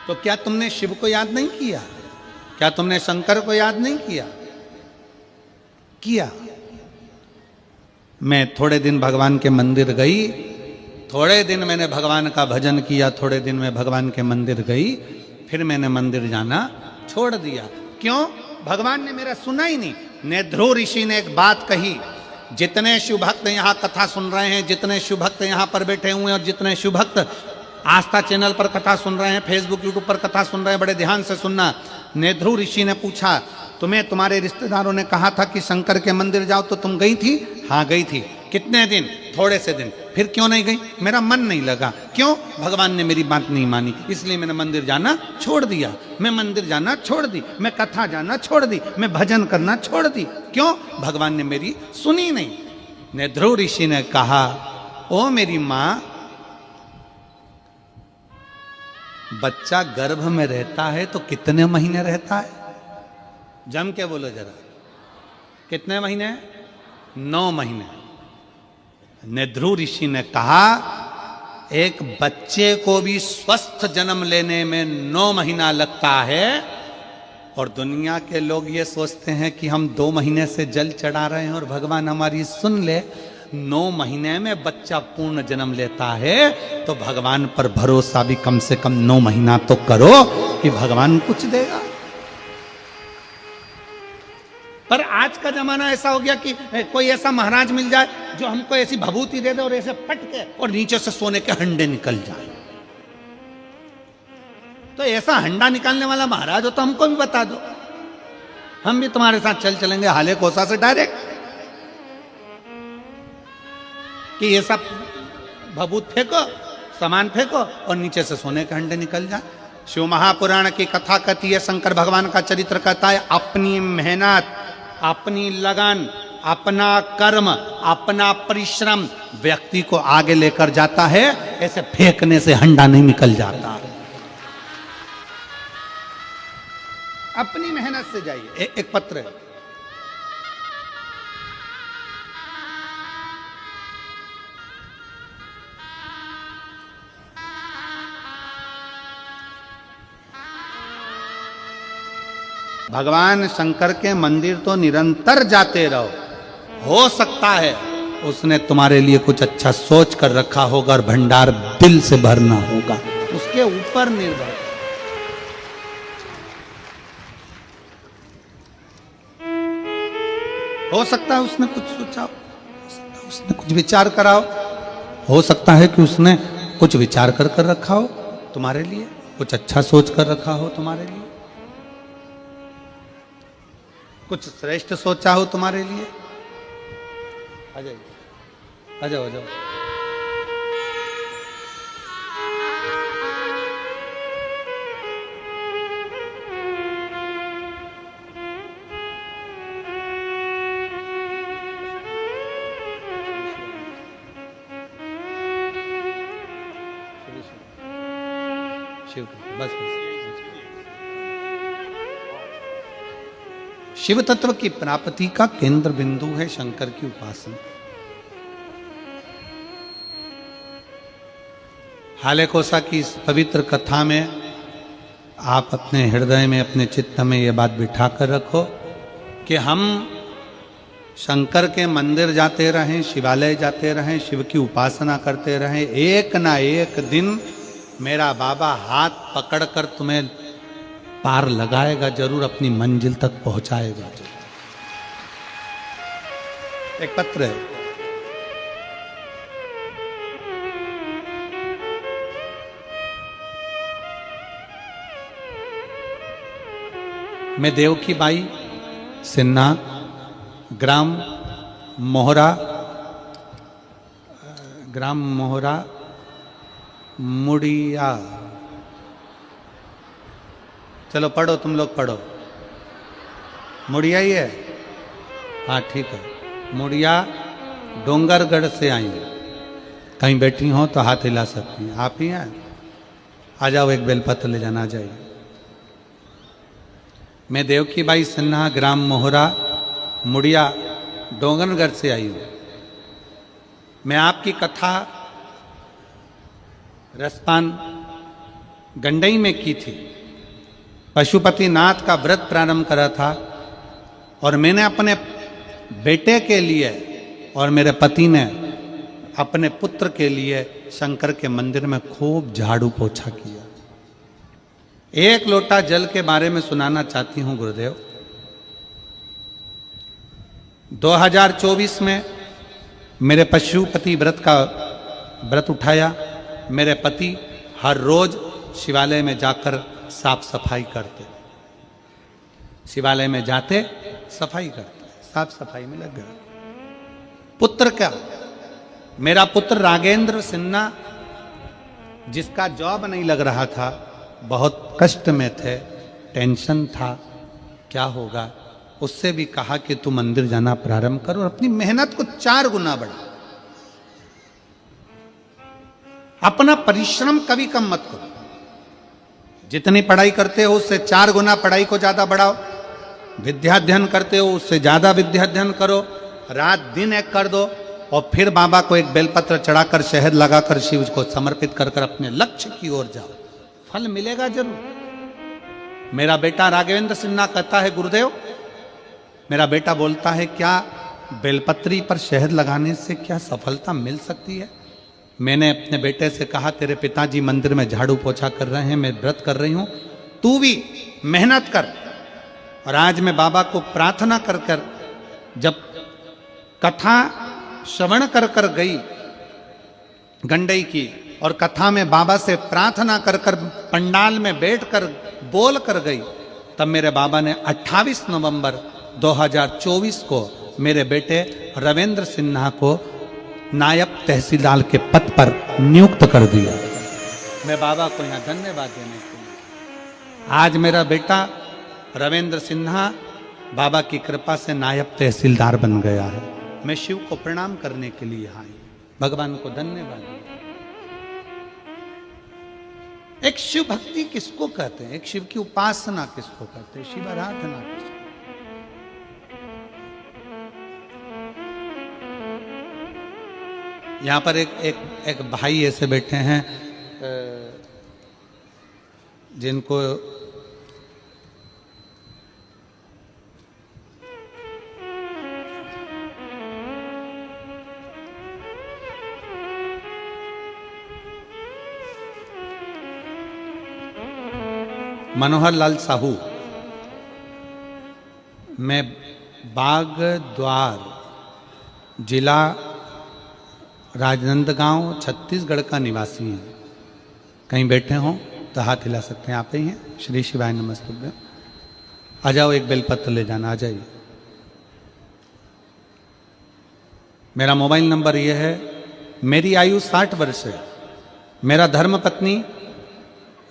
Speaker 1: तो क्या तुमने शिव को याद नहीं किया? क्या तुमने शंकर को याद नहीं किया? किया। मैं थोड़े दिन भगवान के मंदिर गई, थोड़े दिन मैंने भगवान का भजन किया, थोड़े दिन में भगवान के मंदिर गई, फिर मैंने मंदिर जाना छोड़ दिया। क्यों? भगवान ने मेरा सुना ही नहीं। नेध्रु ऋषि ने एक बात कही, जितने शिव भक्त यहाँ कथा सुन रहे हैं, जितने शिव भक्त यहाँ पर बैठे हुए हैं और जितने शिव भक्त आस्था चैनल पर कथा सुन रहे हैं, फेसबुक यूट्यूब पर कथा सुन रहे हैं, बड़े ध्यान से सुनना। नेध्रु ऋषि ने पूछा, तुम्हें तुम्हारे रिश्तेदारों ने कहा था कि शंकर के मंदिर जाओ, तो तुम गई थी? हाँ गई थी। कितने दिन? थोड़े से दिन। फिर क्यों नहीं गई? मेरा मन नहीं लगा। क्यों? भगवान ने मेरी बात नहीं मानी, इसलिए मैंने मंदिर जाना छोड़ दिया। मैं मंदिर जाना छोड़ दी, मैं कथा जाना छोड़ दी, मैं भजन करना छोड़ दी। क्यों? भगवान ने मेरी सुनी नहीं। नेध्रु ऋषि ने कहा, ओ मेरी मां, बच्चा गर्भ में रहता है तो कितने महीने रहता है? जम के बोलो जरा, कितने महीने? 9 महीने। नेध्रु ऋषि ने कहा, एक बच्चे को भी स्वस्थ जन्म लेने में 9 महीना लगता है, और दुनिया के लोग ये सोचते हैं कि हम 2 महीने से जल चढ़ा रहे हैं और भगवान हमारी सुन ले। 9 महीने में बच्चा पूर्ण जन्म लेता है, तो भगवान पर भरोसा भी कम से कम 9 महीना तो करो कि भगवान कुछ देगा। पर आज का जमाना ऐसा हो गया कि कोई ऐसा महाराज मिल जाए जो हमको ऐसी भभूति दे दे और ऐसे पटके और नीचे से सोने के हंडे निकल जाए। तो ऐसा हंडा निकालने वाला महाराज हो तो हमको भी बता दो, हम भी तुम्हारे साथ चलेंगे हाले कोसा से डायरेक्ट, कि ये सब भभूत फेंको, सामान फेंको और नीचे से सोने के हंडे निकल जाए। शिव महापुराण की कथा कहती है, शंकर भगवान का चरित्र कहता है, अपनी मेहनत, अपनी लगन, अपना कर्म, अपना परिश्रम व्यक्ति को आगे लेकर जाता है, ऐसे फेंकने से हंडा नहीं निकल जाता। अपनी मेहनत से जाइए। एक पत्र है, भगवान शंकर के मंदिर तो निरंतर जाते रहो, हो सकता है उसने तुम्हारे लिए कुछ अच्छा सोच कर रखा होगा और भंडार दिल से भरना होगा, उसके ऊपर निर्भर। हो सकता है उसने कुछ सोचा हो, उसने कुछ विचार करा हो सकता है कि उसने कुछ विचार कर रखा हो तुम्हारे लिए, कुछ अच्छा सोच कर रखा हो तुम्हारे लिए, कुछ श्रेष्ठ सोचा हो तुम्हारे लिए। आ जाइए, आ जाओ, आ जाओ। शिव, बस बस। शिव तत्व की प्राप्ति का केंद्र बिंदु है शंकर की उपासना। हाले कोसा की इस पवित्र कथा में आप अपने हृदय में, अपने चित्त में ये बात बिठा कर रखो कि हम शंकर के मंदिर जाते रहें, शिवालय जाते रहें, शिव की उपासना करते रहें। एक ना एक दिन मेरा बाबा हाथ पकड़कर तुम्हें पार लगाएगा जरूर, अपनी मंजिल तक पहुंचाएगा जरूर। एक पत्र है, मैं देवकी बाई सिन्हा ग्राम मोहरा, ग्राम मोहरा मुड़िया। चलो पढ़ो, तुम लोग पढ़ो। मुड़िया ही है, हाँ ठीक है। मुड़िया डोंगरगढ़ से आई हैं। कहीं बैठी हो तो हाथ हिला सकती हैं। आप ही हैं, आ जाओ, एक बेलपत्र ले जाना। आ जाइए। मैं देवकी बाई सिन्हा, ग्राम मोहरा मुड़िया डोंगरगढ़ से आई हूँ। मैं आपकी कथा रसपान गंडई में की थी। पशुपति नाथ का व्रत प्रारंभ करा था और मैंने अपने बेटे के लिए और मेरे पति ने अपने पुत्र के लिए शंकर के मंदिर में खूब झाड़ू पोछा किया। एक लोटा जल के बारे में सुनाना चाहती हूं गुरुदेव। 2024 में मेरे पशुपति व्रत उठाया। मेरे पति हर रोज शिवालय में जाकर साफ सफाई करते, शिवालय में जाते सफाई करते, साफ सफाई में लग गए। पुत्र क्या, मेरा पुत्र राघेंद्र सिन्हा, जिसका जॉब नहीं लग रहा था, बहुत कष्ट में थे, टेंशन था क्या होगा, उससे भी कहा कि तू मंदिर जाना प्रारंभ कर और अपनी मेहनत को 4 गुना बढ़ा। अपना परिश्रम कभी कम मत करो। जितनी पढ़ाई करते हो उससे 4 गुना पढ़ाई को ज्यादा बढ़ाओ। विद्याध्ययन करते हो उससे ज्यादा विद्याध्ययन करो। रात दिन एक कर दो और फिर बाबा को एक बेलपत्र चढ़ाकर शहद लगाकर शिव को समर्पित कर अपने लक्ष्य की ओर जाओ, फल मिलेगा जरूर। मेरा बेटा राघवेंद्र सिन्हा कहता है, गुरुदेव, मेरा बेटा बोलता है, क्या बेलपत्री पर शहद लगाने से क्या सफलता मिल सकती है? मैंने अपने बेटे से कहा, तेरे पिताजी मंदिर में झाड़ू पोछा कर रहे हैं, मैं व्रत कर रही हूं, तू भी मेहनत कर। और आज मैं बाबा को प्रार्थना कर कर जब कथा श्रवण कर कर गई गंडई की, और कथा में बाबा से प्रार्थना कर कर पंडाल में बैठकर बोल कर गई, तब मेरे बाबा ने 28 नवंबर 2024 को मेरे बेटे रविंद्र सिन्हा को नायब तहसीलदार के पद पर नियुक्त कर दिया। मैं बाबा को यहाँ धन्यवाद देने के लिए, आज मेरा बेटा रविंद्र सिन्हा बाबा की कृपा से नायब तहसीलदार बन गया है। मैं शिव को प्रणाम करने के लिए यहाँ आई, भगवान को धन्यवाद। एक शिव भक्ति किसको कहते हैं, एक शिव की उपासना किसको कहते हैं, शिव आराधना किसको। यहाँ पर एक भाई ऐसे बैठे हैं जिनको मनोहर लाल साहू, मैं बागद्वार जिला राजनांदगांव छत्तीसगढ़ का निवासी हैं। कहीं बैठे हों तो हाथ हिला सकते हैं, आप ही हैं। श्री शिवाय नमस्तुभ्यं। आ जाओ, एक बेलपत्र ले जाना, आ जाइए। मेरा मोबाइल नंबर यह है। मेरी आयु 60 वर्ष है। मेरा धर्म पत्नी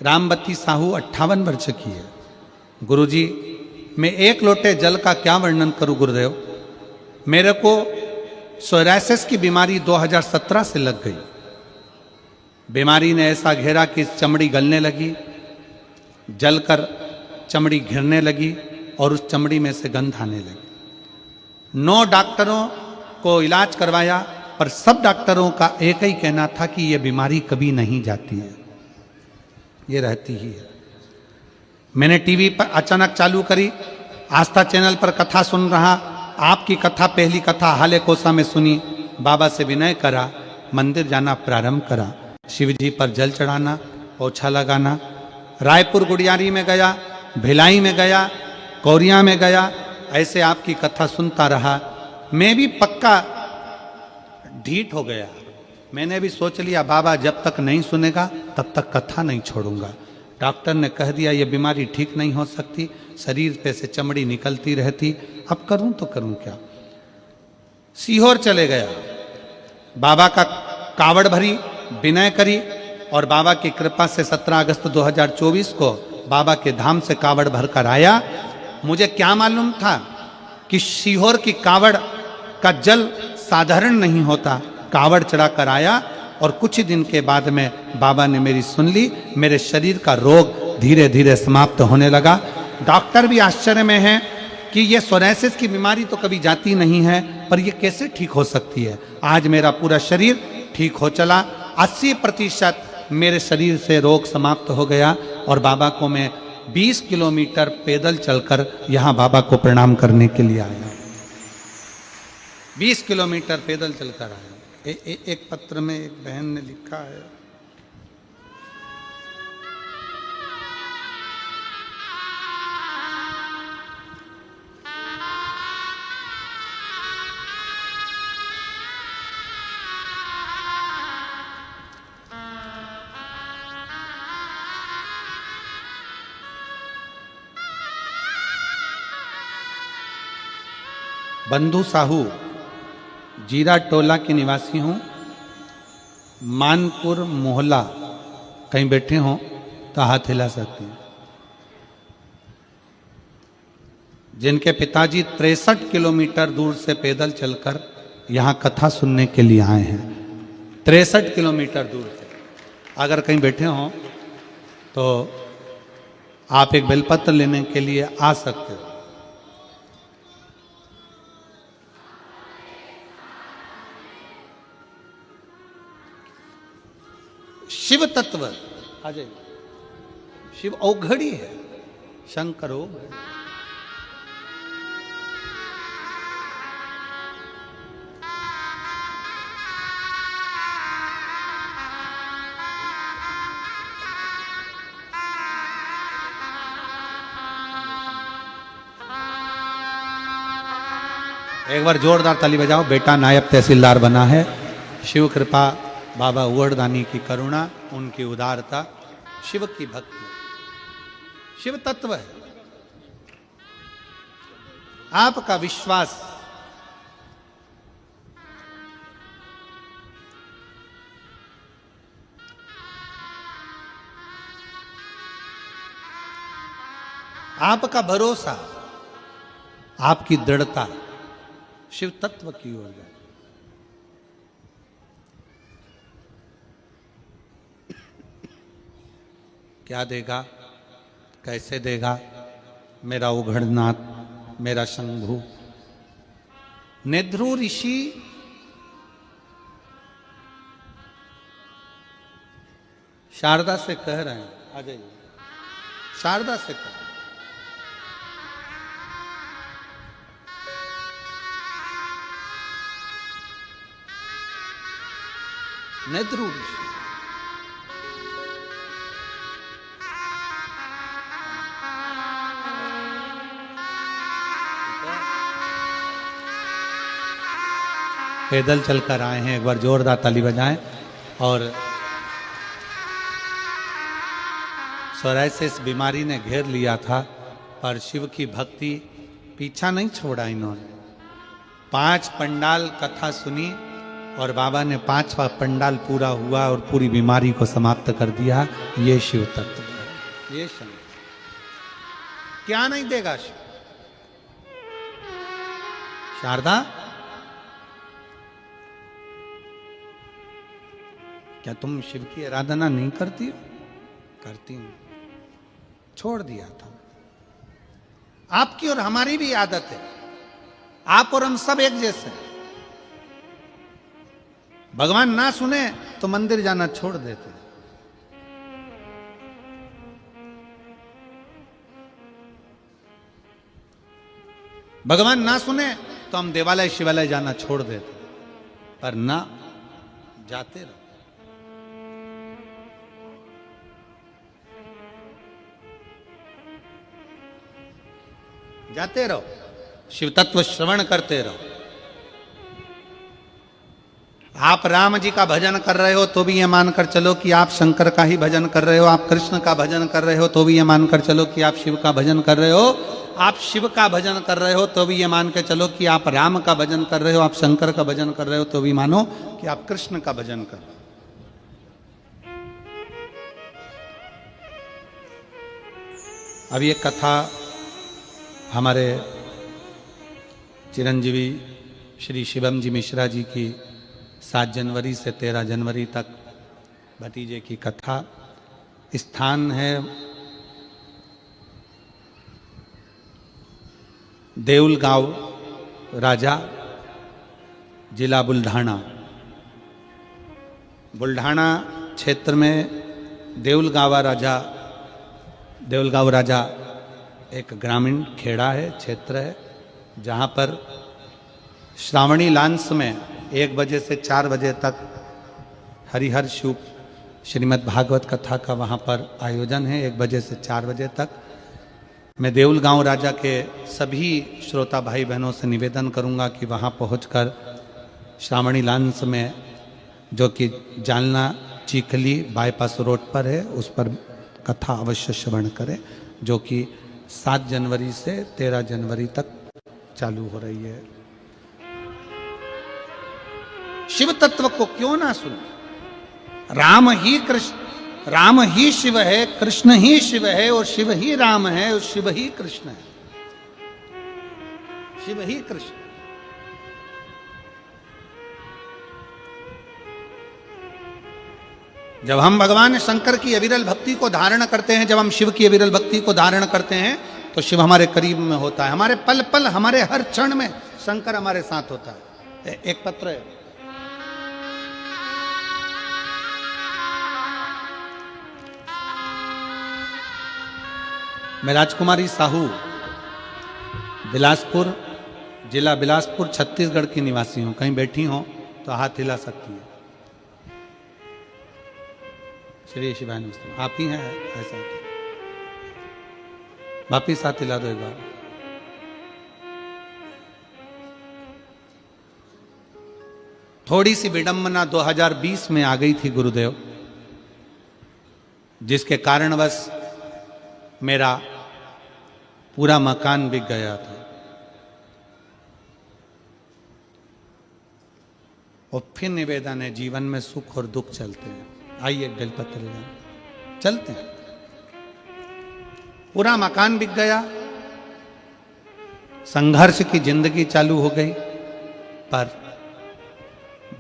Speaker 1: रामबती साहू 58 वर्ष की है। गुरुजी, मैं एक लोटे जल का क्या वर्णन करूं गुरुदेव। मेरे को सोरायसिस की बीमारी 2017 से लग गई। बीमारी ने ऐसा घेरा कि चमड़ी गलने लगी, जलकर चमड़ी घिरने लगी और उस चमड़ी में से गंध आने लगी। 9 डॉक्टरों को इलाज करवाया, पर सब डॉक्टरों का एक ही कहना था कि यह बीमारी कभी नहीं जाती है, ये रहती ही है। मैंने टीवी पर अचानक चालू करी, आस्था चैनल पर कथा सुन रहा। आपकी कथा, पहली कथा हाले कोसा में सुनी। बाबा से विनय करा, मंदिर जाना प्रारंभ करा, शिव जी पर जल चढ़ाना, पोछा लगाना। रायपुर गुड़ियारी में गया, भिलाई में गया, कौरिया में गया, ऐसे आपकी कथा सुनता रहा। मैं भी पक्का ढीठ हो गया। मैंने भी सोच लिया, बाबा जब तक नहीं सुनेगा तब तक कथा नहीं छोड़ूंगा। डॉक्टर ने कह दिया ये बीमारी ठीक नहीं हो सकती, शरीर पे से चमड़ी निकलती रहती, अब करूं तो करूं क्या। सीहोर चले गया, बाबा का कावड़ भरी, विनय करी और बाबा की कृपा से 17 अगस्त 2024 को बाबा के धाम से कावड़ भरकर आया। मुझे क्या मालूम था कि सीहोर की कावड़ का जल साधारण नहीं होता। कावड़ चढ़ाकर आया और कुछ ही दिन के बाद में बाबा ने मेरी सुन ली। मेरे शरीर का रोग धीरे धीरे समाप्त होने लगा। डॉक्टर भी आश्चर्य में हैं कि ये सोरायसिस की बीमारी तो कभी जाती नहीं है, पर ये कैसे ठीक हो सकती है। आज मेरा पूरा शरीर ठीक हो चला। 80% मेरे शरीर से रोग समाप्त हो गया और बाबा को मैं 20 किलोमीटर पैदल चलकर यहाँ बाबा को प्रणाम करने के लिए आया। 20 किलोमीटर पैदल चलकर आया। एक पत्र में एक बहन ने लिखा है, बंधु साहू, जीरा टोला के निवासी हूँ, मानपुर मोहल्ला। कहीं बैठे हों तो हाथ हिला सकते हैं। जिनके पिताजी 63 किलोमीटर दूर से पैदल चलकर यहाँ कथा सुनने के लिए आए हैं। 63 किलोमीटर दूर से। अगर कहीं बैठे हों तो आप एक बेलपत्र लेने के लिए आ सकते हो। शिव तत्व आ जाइए। शिव औघड़ी है, शंकर औघड़ी। एक बार जोरदार ताली बजाओ। बेटा नायब तहसीलदार बना है। शिव कृपा, बाबा उवड़दानी की करुणा, उनकी उदारता, शिव की भक्ति, शिव तत्व है। आपका विश्वास आपका भरोसा, आपकी दृढ़ता शिव तत्व की ओर जाए। क्या देगा, कैसे देगा मेरा उघड़नाथ, मेरा शंभु। नेध्रु ऋषि शारदा से कह रहे हैं, आ जाइए। शारदा से कह, नेध्रु ऋषि पैदल चलकर आए हैं। एक बार जोरदार ताली बजाएं। और सोरायसिस बीमारी ने घेर लिया था, पर शिव की भक्ति पीछा नहीं छोड़ा इन्होंने। 5 पंडाल कथा सुनी और बाबा ने 5वां पंडाल पूरा हुआ और पूरी बीमारी को समाप्त कर दिया। ये शिव तत्व है, ये शंकर। क्या नहीं देगा शिव। शारदा, क्या तुम शिव की आराधना नहीं करती हो? करती हूं। छोड़ दिया था। आपकी और हमारी भी आदत है। आप और हम सब एक जैसे हैं। भगवान ना सुने तो मंदिर जाना छोड़ देते। भगवान ना सुने तो हम देवालय शिवालय जाना छोड़ देते, पर ना, जाते रहो। जाते रहो, शिव तत्व श्रवण करते रहो। आप राम जी का भजन कर रहे हो तो भी ये मानकर चलो कि आप शंकर का ही भजन कर रहे हो। आप कृष्ण का भजन कर रहे हो तो भी ये मानकर चलो कि आप शिव का भजन कर रहे हो। आप शिव का भजन कर रहे हो तो भी ये मान के चलो कि आप राम का भजन कर रहे हो, आप शंकर का भजन कर रहे हो तो भी मानो कि आप कृष्ण का भजन कर रहे हो। अब ये कथा हमारे चिरंजीवी श्री शिवम जी मिश्रा जी की 7 जनवरी से 13 जनवरी तक भतीजे की कथा। स्थान है देऊलगांव राजा, जिला बुल्ढाना। बुल्ढाना क्षेत्र में देऊलगांव राजा एक ग्रामीण खेड़ा है, क्षेत्र है, जहाँ पर श्रावणी लांस में 1 बजे से 4 बजे तक हरिहर शिव श्रीमद् भागवत कथा का वहाँ पर आयोजन है। 1 बजे से 4 बजे तक मैं देऊलगांव राजा के सभी श्रोता भाई बहनों से निवेदन करूंगा कि वहाँ पहुंचकर श्रावणी लांस में, जो कि जालना चीखली बाईपास रोड पर है, उस पर कथा अवश्य श्रवण करें, जो कि 7 जनवरी से 13 जनवरी तक चालू हो रही है। शिव तत्व को क्यों ना सुनो? राम ही कृष्ण, राम ही शिव है, कृष्ण ही शिव है, और शिव ही राम है, और शिव ही कृष्ण है। शिव ही कृष्ण। जब हम भगवान शंकर की अविरल भक्ति को धारण करते हैं, जब हम शिव की अविरल भक्ति को धारण करते हैं, तो शिव हमारे करीब में होता है। हमारे पल पल, हमारे हर क्षण में शंकर हमारे साथ होता है। एक पत्र है, मैं राजकुमारी साहू, बिलासपुर, जिला बिलासपुर, छत्तीसगढ़ की निवासी हूं। कहीं बैठी हो तो हाथ हिला सकती है। श्री शिवाय नमस्ते। आप ही हैं ऐसा? वापिस हाथ हिला दो एक बार। थोड़ी सी विडंबना 2020 में आ गई थी गुरुदेव, जिसके कारणवश मेरा पूरा मकान बिक गया था। और फिर निवेदन है, जीवन में सुख और दुख चलते हैं। आइए बेलपत्र लें, चलते हैं। पूरा मकान बिक गया, संघर्ष की जिंदगी चालू हो गई। पर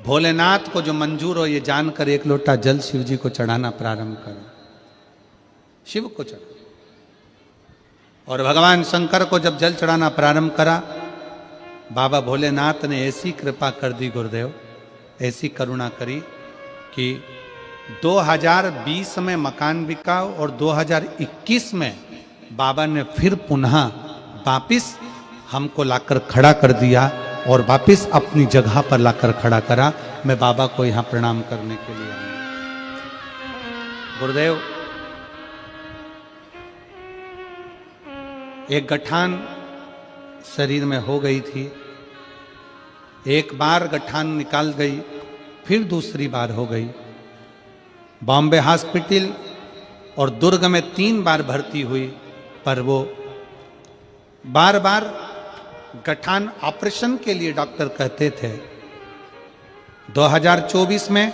Speaker 1: भोलेनाथ को जो मंजूर हो ये जानकर 1 लोटा जल शिव जी को चढ़ाना प्रारंभ करो। शिव को चढ़ा, और भगवान शंकर को जब जल चढ़ाना प्रारंभ करा, बाबा भोलेनाथ ने ऐसी कृपा कर दी गुरुदेव, ऐसी करुणा करी कि 2020 में मकान बिका, और 2021 में बाबा ने फिर पुनः वापिस हमको लाकर खड़ा कर दिया, और वापिस अपनी जगह पर लाकर खड़ा करा। मैं बाबा को यहाँ प्रणाम करने के लिए आया। गुरुदेव, एक गठान शरीर में हो गई थी। एक बार गठान निकाल गई, फिर दूसरी बार हो गई। बॉम्बे हॉस्पिटल और दुर्ग में 3 बार भर्ती हुई, पर वो बार बार गठान ऑपरेशन के लिए डॉक्टर कहते थे। 2024 में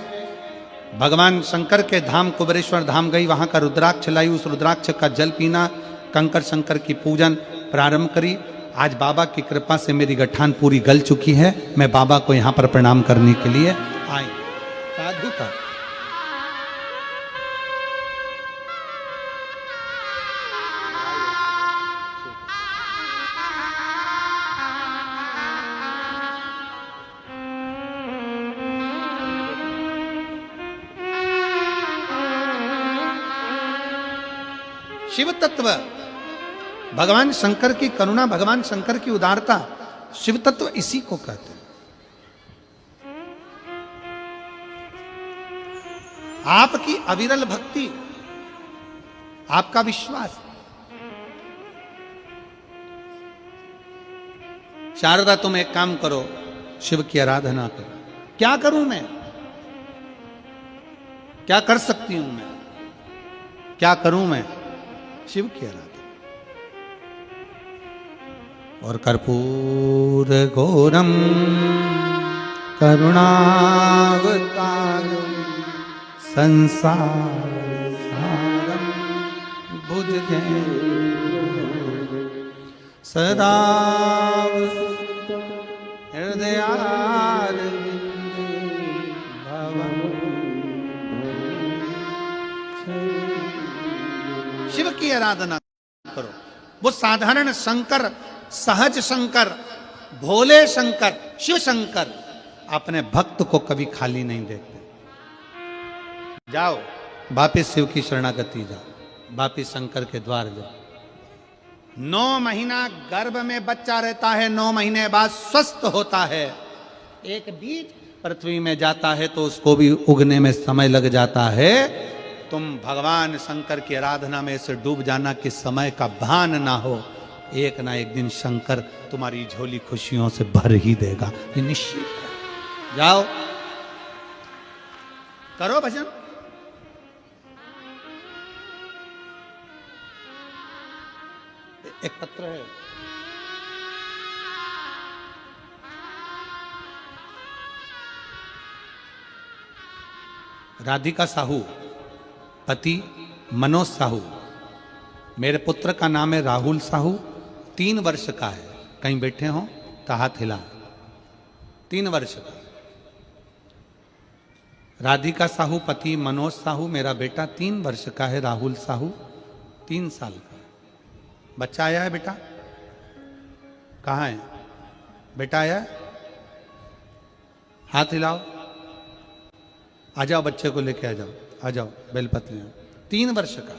Speaker 1: भगवान शंकर के धाम कुबेरेश्वर धाम गई, वहां का रुद्राक्ष लाई, उस रुद्राक्ष का जल पीना, कंकर शंकर की पूजन प्रारंभ करी। आज बाबा की कृपा से मेरी गठान पूरी गल चुकी है। मैं बाबा को यहां पर प्रणाम करने के लिए आए। साधु का शिव तत्व, भगवान शंकर की करुणा, भगवान शंकर की उदारता, शिव तत्व इसी को कहते हैं। आपकी अविरल भक्ति, आपका विश्वास। शारदा, तुम एक काम करो, शिव की आराधना करो। क्या करूं मैं? क्या कर सकती हूं मैं? क्या करूं मैं? शिव की आराधना। और कर्पूर घोरम करुणावतारम संसार सारम भुजगेन्द्र सदा हृदयारविंदे भवं। शिव की आराधना करो। वो साधारण शंकर, सहज शंकर, भोले शंकर, शिव शंकर अपने भक्त को कभी खाली नहीं देते। जाओ वापिस शिव की शरणागति जाओ, वापिस शंकर के द्वार जाओ। 9 महीना गर्भ में बच्चा रहता है, 9 महीने बाद स्वस्थ होता है। एक बीज पृथ्वी में जाता है तो उसको भी उगने में समय लग जाता है। तुम भगवान शंकर की आराधना में से डूब जाना कि समय का भान ना हो। एक ना एक दिन शंकर तुम्हारी झोली खुशियों से भर ही देगा, ये निश्चित है। जाओ करो भजन। एक पत्र है, राधिका साहू, पति मनोज साहू। मेरे पुत्र का नाम है राहुल साहू, 3 वर्ष का है। कहीं बैठे हो तो हाथ हिला। 3 वर्ष का। राधिका साहू, पति मनोज साहू। मेरा बेटा 3 वर्ष का है, राहुल साहू 3 साल का। बच्चा आया है बेटा? कहाँ है बेटा? आया है? हाथ हिलाओ। आ जाओ, बच्चे को लेके आ जाओ, आ जाओ। बेलपत्र 3 वर्ष का।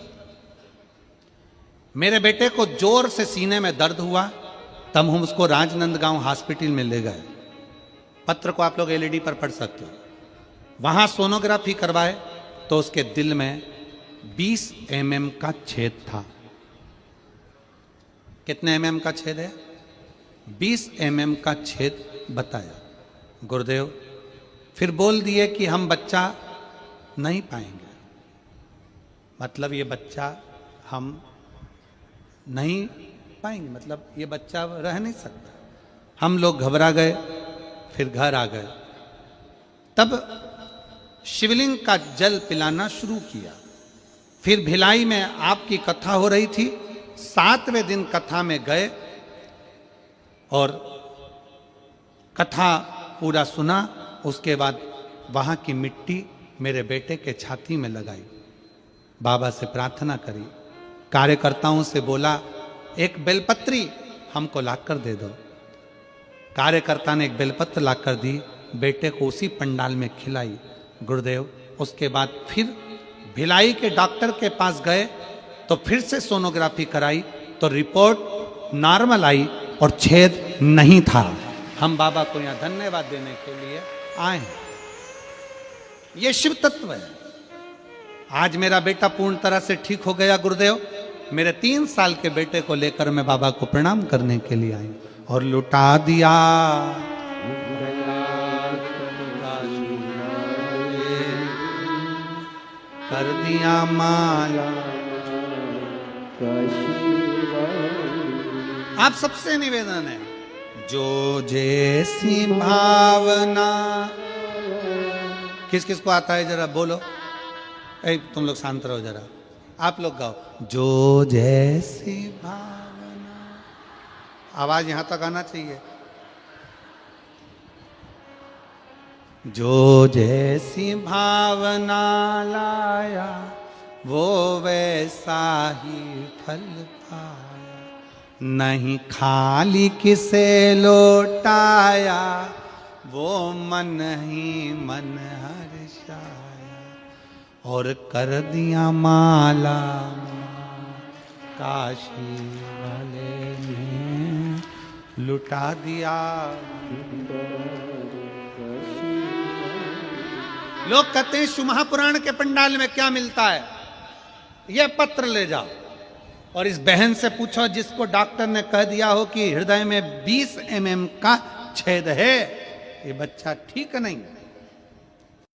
Speaker 1: मेरे बेटे को जोर से सीने में दर्द हुआ, तब हम उसको राजनंदगांव हॉस्पिटल में ले गए। पत्र को आप लोग एलईडी पर पढ़ सकते हो। वहां सोनोग्राफी करवाए तो उसके दिल में 20 mm का छेद था। कितने mm का छेद है? 20 mm का छेद बताया गुरुदेव। फिर बोल दिए कि हम बच्चा नहीं पाएंगे, मतलब ये बच्चा हम नहीं पाएंगे, मतलब ये बच्चा रह नहीं सकता। हम लोग घबरा गए, फिर घर आ गए। तब शिवलिंग का जल पिलाना शुरू किया। फिर भिलाई में आपकी कथा हो रही थी। 7वें दिन कथा में गए और कथा पूरा सुना। उसके बाद वहां की मिट्टी मेरे बेटे के छाती में लगाई, बाबा से प्रार्थना करी, कार्यकर्ताओं से बोला एक बेलपत्री हमको लाकर दे दो। कार्यकर्ता ने एक बेलपत्र लाकर दी, बेटे को उसी पंडाल में खिलाई गुरुदेव। उसके बाद फिर भिलाई के डॉक्टर के पास गए तो फिर से सोनोग्राफी कराई तो रिपोर्ट नॉर्मल आई और छेद नहीं था। हम बाबा को यहाँ धन्यवाद देने के लिए आए हैं। ये शिव तत्व है। आज मेरा बेटा पूर्ण तरह से ठीक हो गया गुरुदेव। मेरे 3 साल के बेटे को लेकर मैं बाबा को प्रणाम करने के लिए आई और लुटा दिया कर दिया माला। आप सबसे निवेदन है, जो जैसी भावना। किस किस को आता है जरा बोलो। तुम लोग शांत रहो जरा, आप लोग गाओ। जो जैसी भावना, आवाज यहां तक आना चाहिए। जो जैसी भावना लाया वो वैसा ही फल पाया, नहीं खाली किसे लौटाया वो मन ही मन हर्षाया, और कर दिया माला काशी वाले ने लुटा दिया। लोग कहते हैं शिव महापुराण के पंडाल में क्या मिलता है, यह पत्र ले जाओ और इस बहन से पूछो जिसको डॉक्टर ने कह दिया हो कि हृदय में 20 mm का छेद है, ये बच्चा ठीक नहीं।